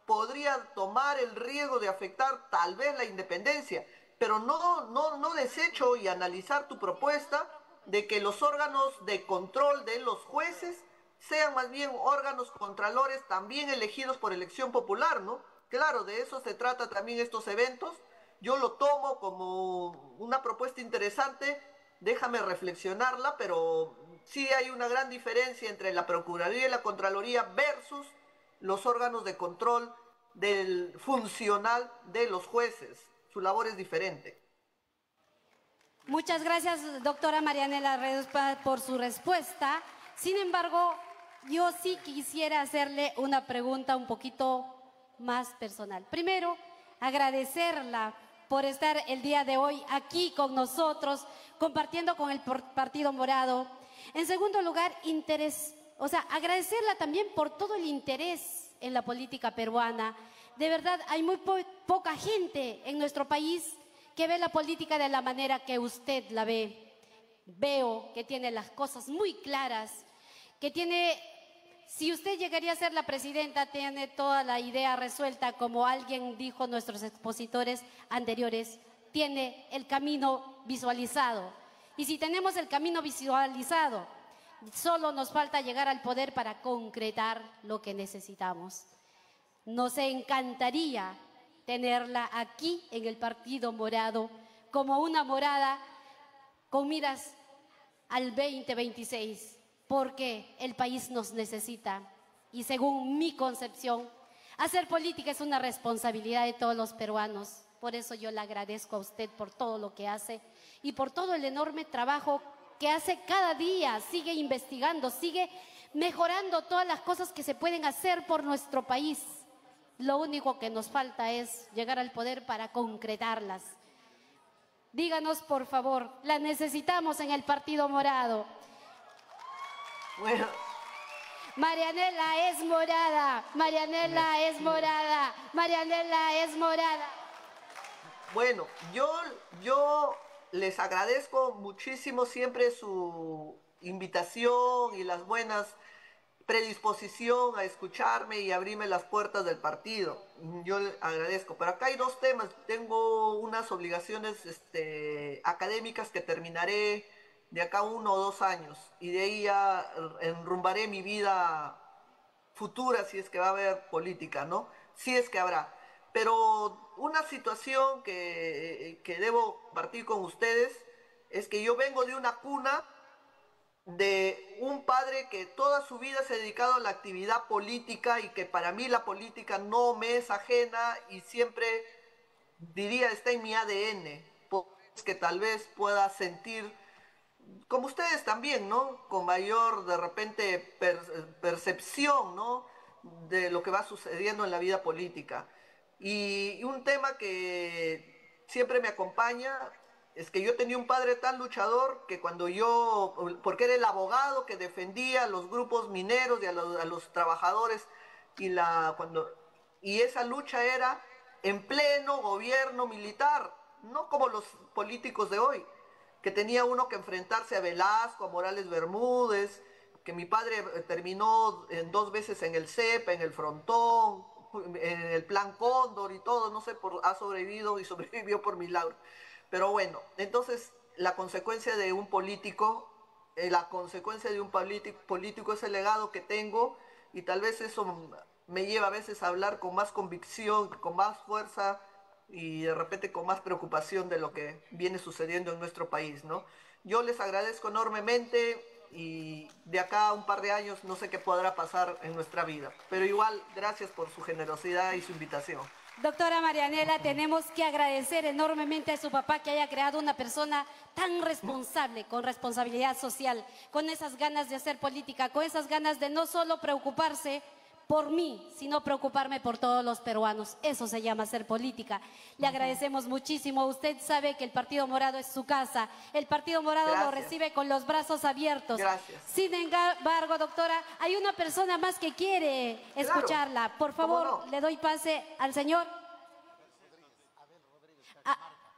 podría tomar el riesgo de afectar tal vez la independencia. Pero no desecho y analizar tu propuesta de que los órganos de control de los jueces sean más bien órganos contralores también elegidos por elección popular, ¿no? Claro, de eso se trata también estos eventos. Yo lo tomo como una propuesta interesante, déjame reflexionarla, pero sí hay una gran diferencia entre la Procuraduría y la Contraloría versus los órganos de control funcional de los jueces. Su labor es diferente. Muchas gracias, doctora Marianela Ledesma, por su respuesta. Sin embargo, yo sí quisiera hacerle una pregunta un poquito más personal. Primero, agradecerla por estar el día de hoy aquí con nosotros, compartiendo con el Partido Morado. En segundo lugar, agradecerla también por todo el interés en la política peruana. De verdad, hay muy poca gente en nuestro país que ve la política de la manera que usted la ve. Veo que tiene las cosas muy claras, que si usted llegaría a ser la presidenta, tiene toda la idea resuelta, como alguien dijo nuestros expositores anteriores, tiene el camino visualizado. Y si tenemos el camino visualizado, solo nos falta llegar al poder para concretar lo que necesitamos. Nos encantaría tenerla aquí en el Partido Morado como una morada con miras al 2026, porque el país nos necesita. Y según mi concepción, Hacer política es una responsabilidad de todos los peruanos. Por eso yo le agradezco a usted por todo lo que hace y por todo el enorme trabajo que hace cada día. Sigue investigando, sigue mejorando todas las cosas que se pueden hacer por nuestro país. Lo único que nos falta es llegar al poder para concretarlas. Díganos, por favor, la necesitamos en el Partido Morado. Bueno, Marianela es morada, Marianela es morada, Marianela es morada. bueno, yo les agradezco muchísimo siempre su invitación y las buenas predisposición a escucharme y abrirme las puertas del partido. Yo le agradezco. Pero acá hay dos temas. Tengo unas obligaciones académicas que terminaré de acá 1 o 2 años. Y de ahí ya enrumbaré mi vida futura si es que va a haber política, ¿no? Si es que habrá. Pero una situación que debo compartir con ustedes es que yo vengo de una cuna de un padre que toda su vida se ha dedicado a la actividad política y que para mí la política no me es ajena y siempre diría está en mi ADN, pues que tal vez pueda sentir, como ustedes también, ¿no? Con mayor de repente percepción, ¿no? De lo que va sucediendo en la vida política. Y un tema que siempre me acompaña es que yo tenía un padre tan luchador que porque era el abogado que defendía a los grupos mineros y a los trabajadores, y esa lucha era en pleno gobierno militar, no como los políticos de hoy, que tenía uno que enfrentarse a Velasco, a Morales Bermúdez, que mi padre terminó 2 veces en el CEPA, en el Frontón, en el Plan Cóndor y todo, no sé, ha sobrevivido y sobrevivió por milagro. Pero bueno, entonces la consecuencia de un político, político es el legado que tengo y tal vez eso me lleva a veces a hablar con más convicción, con más fuerza y de repente con más preocupación de lo que viene sucediendo en nuestro país, ¿no? Yo les agradezco enormemente y de acá a un par de años no sé qué podrá pasar en nuestra vida, pero igual gracias por su generosidad y su invitación. Doctora Marianela, tenemos que agradecer enormemente a su papá que haya creado una persona tan responsable, con responsabilidad social, con esas ganas de hacer política, con esas ganas de no solo preocuparse por mí, sino preocuparme por todos los peruanos. Eso se llama hacer política. Le agradecemos muchísimo. Usted sabe que el Partido Morado es su casa. El Partido Morado lo recibe con los brazos abiertos. Gracias. Sin embargo, doctora, hay una persona más que quiere escucharla. Por favor, le doy pase al señor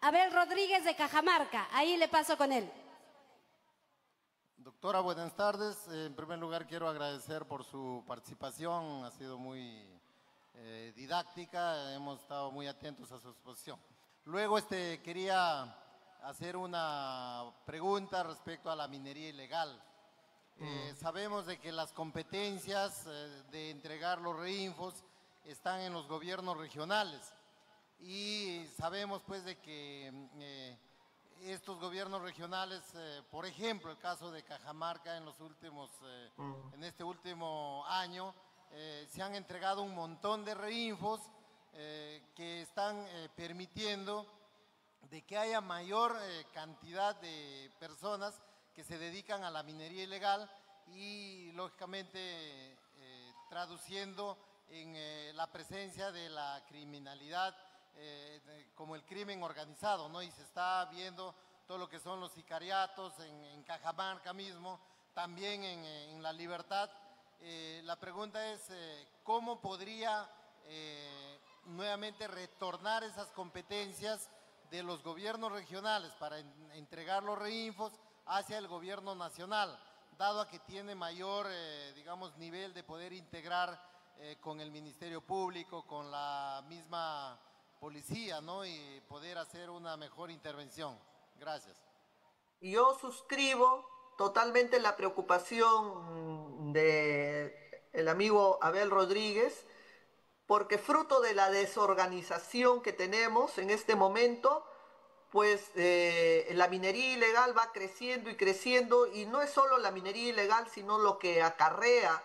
Abel Rodríguez de Cajamarca. Ahí le paso con él. Doctora, buenas tardes. En primer lugar, quiero agradecer por su participación. Ha sido muy didáctica. Hemos estado muy atentos a su exposición. Luego, quería hacer una pregunta respecto a la minería ilegal. Sabemos de que las competencias de entregar los reinfos están en los gobiernos regionales. Y sabemos, pues, de que estos gobiernos regionales, por ejemplo, el caso de Cajamarca en este último año, se han entregado un montón de reinfos que están permitiendo de que haya mayor cantidad de personas que se dedican a la minería ilegal y, lógicamente, traduciendo en la presencia de la criminalidad como el crimen organizado, ¿no? Y se está viendo todo lo que son los sicariatos en Cajamarca mismo, también en La Libertad. La pregunta es, ¿cómo podría nuevamente retornar esas competencias de los gobiernos regionales para entregar los reinfos hacia el gobierno nacional, dado a que tiene mayor, digamos, nivel de poder integrar con el Ministerio Público, con la misma policía, ¿no? Y poder hacer una mejor intervención. Gracias. Yo suscribo totalmente la preocupación del amigo Abel Rodríguez, porque fruto de la desorganización que tenemos en este momento, pues la minería ilegal va creciendo y creciendo, y no es solo la minería ilegal, sino lo que acarrea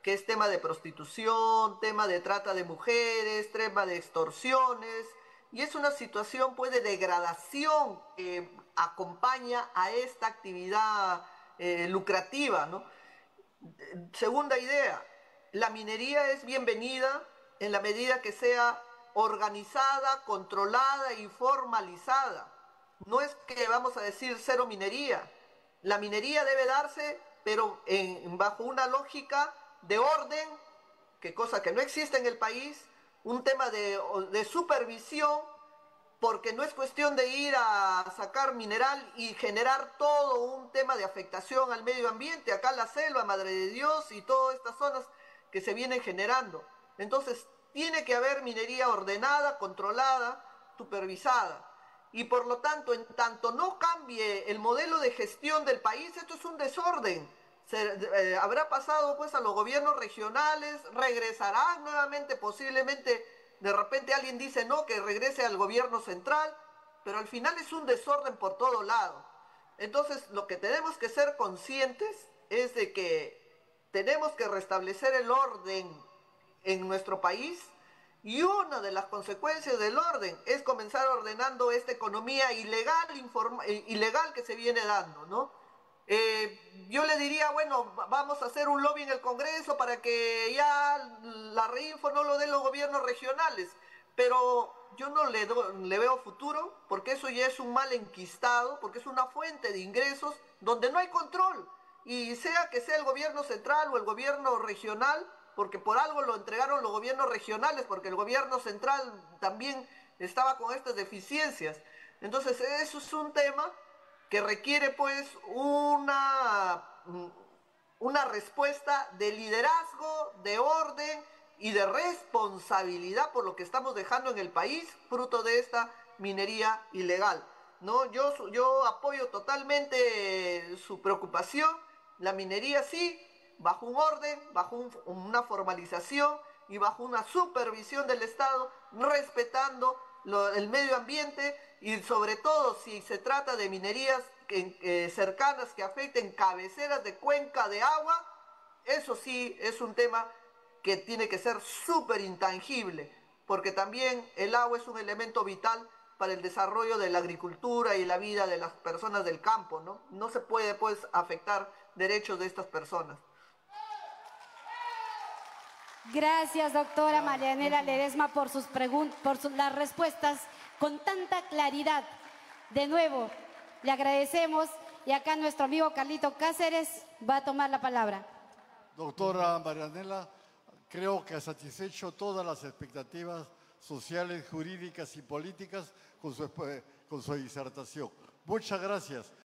que es tema de prostitución, tema de trata de mujeres, tema de extorsiones, y es una situación pues de degradación que acompaña a esta actividad lucrativa, ¿no? Segunda idea, la minería es bienvenida en la medida que sea organizada, controlada y formalizada. No es que vamos a decir cero minería. La minería debe darse, pero bajo una lógica de orden, que cosa que no existe en el país, un tema de supervisión, porque no es cuestión de ir a sacar mineral y generar todo un tema de afectación al medio ambiente, acá la selva, Madre de Dios y todas estas zonas que se vienen generando. Entonces, tiene que haber minería ordenada, controlada, supervisada. Y por lo tanto, en tanto no cambie el modelo de gestión del país, esto es un desorden. Habrá pasado pues a los gobiernos regionales, regresarán nuevamente posiblemente, de repente alguien dice no, que regrese al gobierno central, pero al final es un desorden por todo lado. Entonces lo que tenemos que ser conscientes es de que tenemos que restablecer el orden en nuestro país, y una de las consecuencias del orden es comenzar ordenando esta economía ilegal que se viene dando, ¿no? Yo le diría, bueno, vamos a hacer un lobby en el Congreso para que ya la reinfo no lo den los gobiernos regionales, pero yo no le veo futuro, porque eso ya es un mal enquistado, porque es una fuente de ingresos donde no hay control, y sea que sea el gobierno central o el gobierno regional, porque por algo lo entregaron los gobiernos regionales, porque el gobierno central también estaba con estas deficiencias. Entonces, eso es un tema que requiere pues una respuesta de liderazgo, de orden y de responsabilidad por lo que estamos dejando en el país, fruto de esta minería ilegal, ¿no? Yo apoyo totalmente su preocupación. La minería sí, bajo un orden, bajo una formalización y bajo una supervisión del Estado, respetando el medio ambiente, y sobre todo si se trata de minerías cercanas que afecten cabeceras de cuenca de agua, eso sí es un tema que tiene que ser súper intangible, porque también el agua es un elemento vital para el desarrollo de la agricultura y la vida de las personas del campo, ¿no? No se puede pues afectar derechos de estas personas. Gracias, doctora Marianela Ledesma, por sus las respuestas con tanta claridad. De nuevo, le agradecemos, y acá nuestro amigo Carlito Cáceres va a tomar la palabra. Doctora Marianela, creo que ha satisfecho todas las expectativas sociales, jurídicas y políticas con su disertación. Muchas gracias.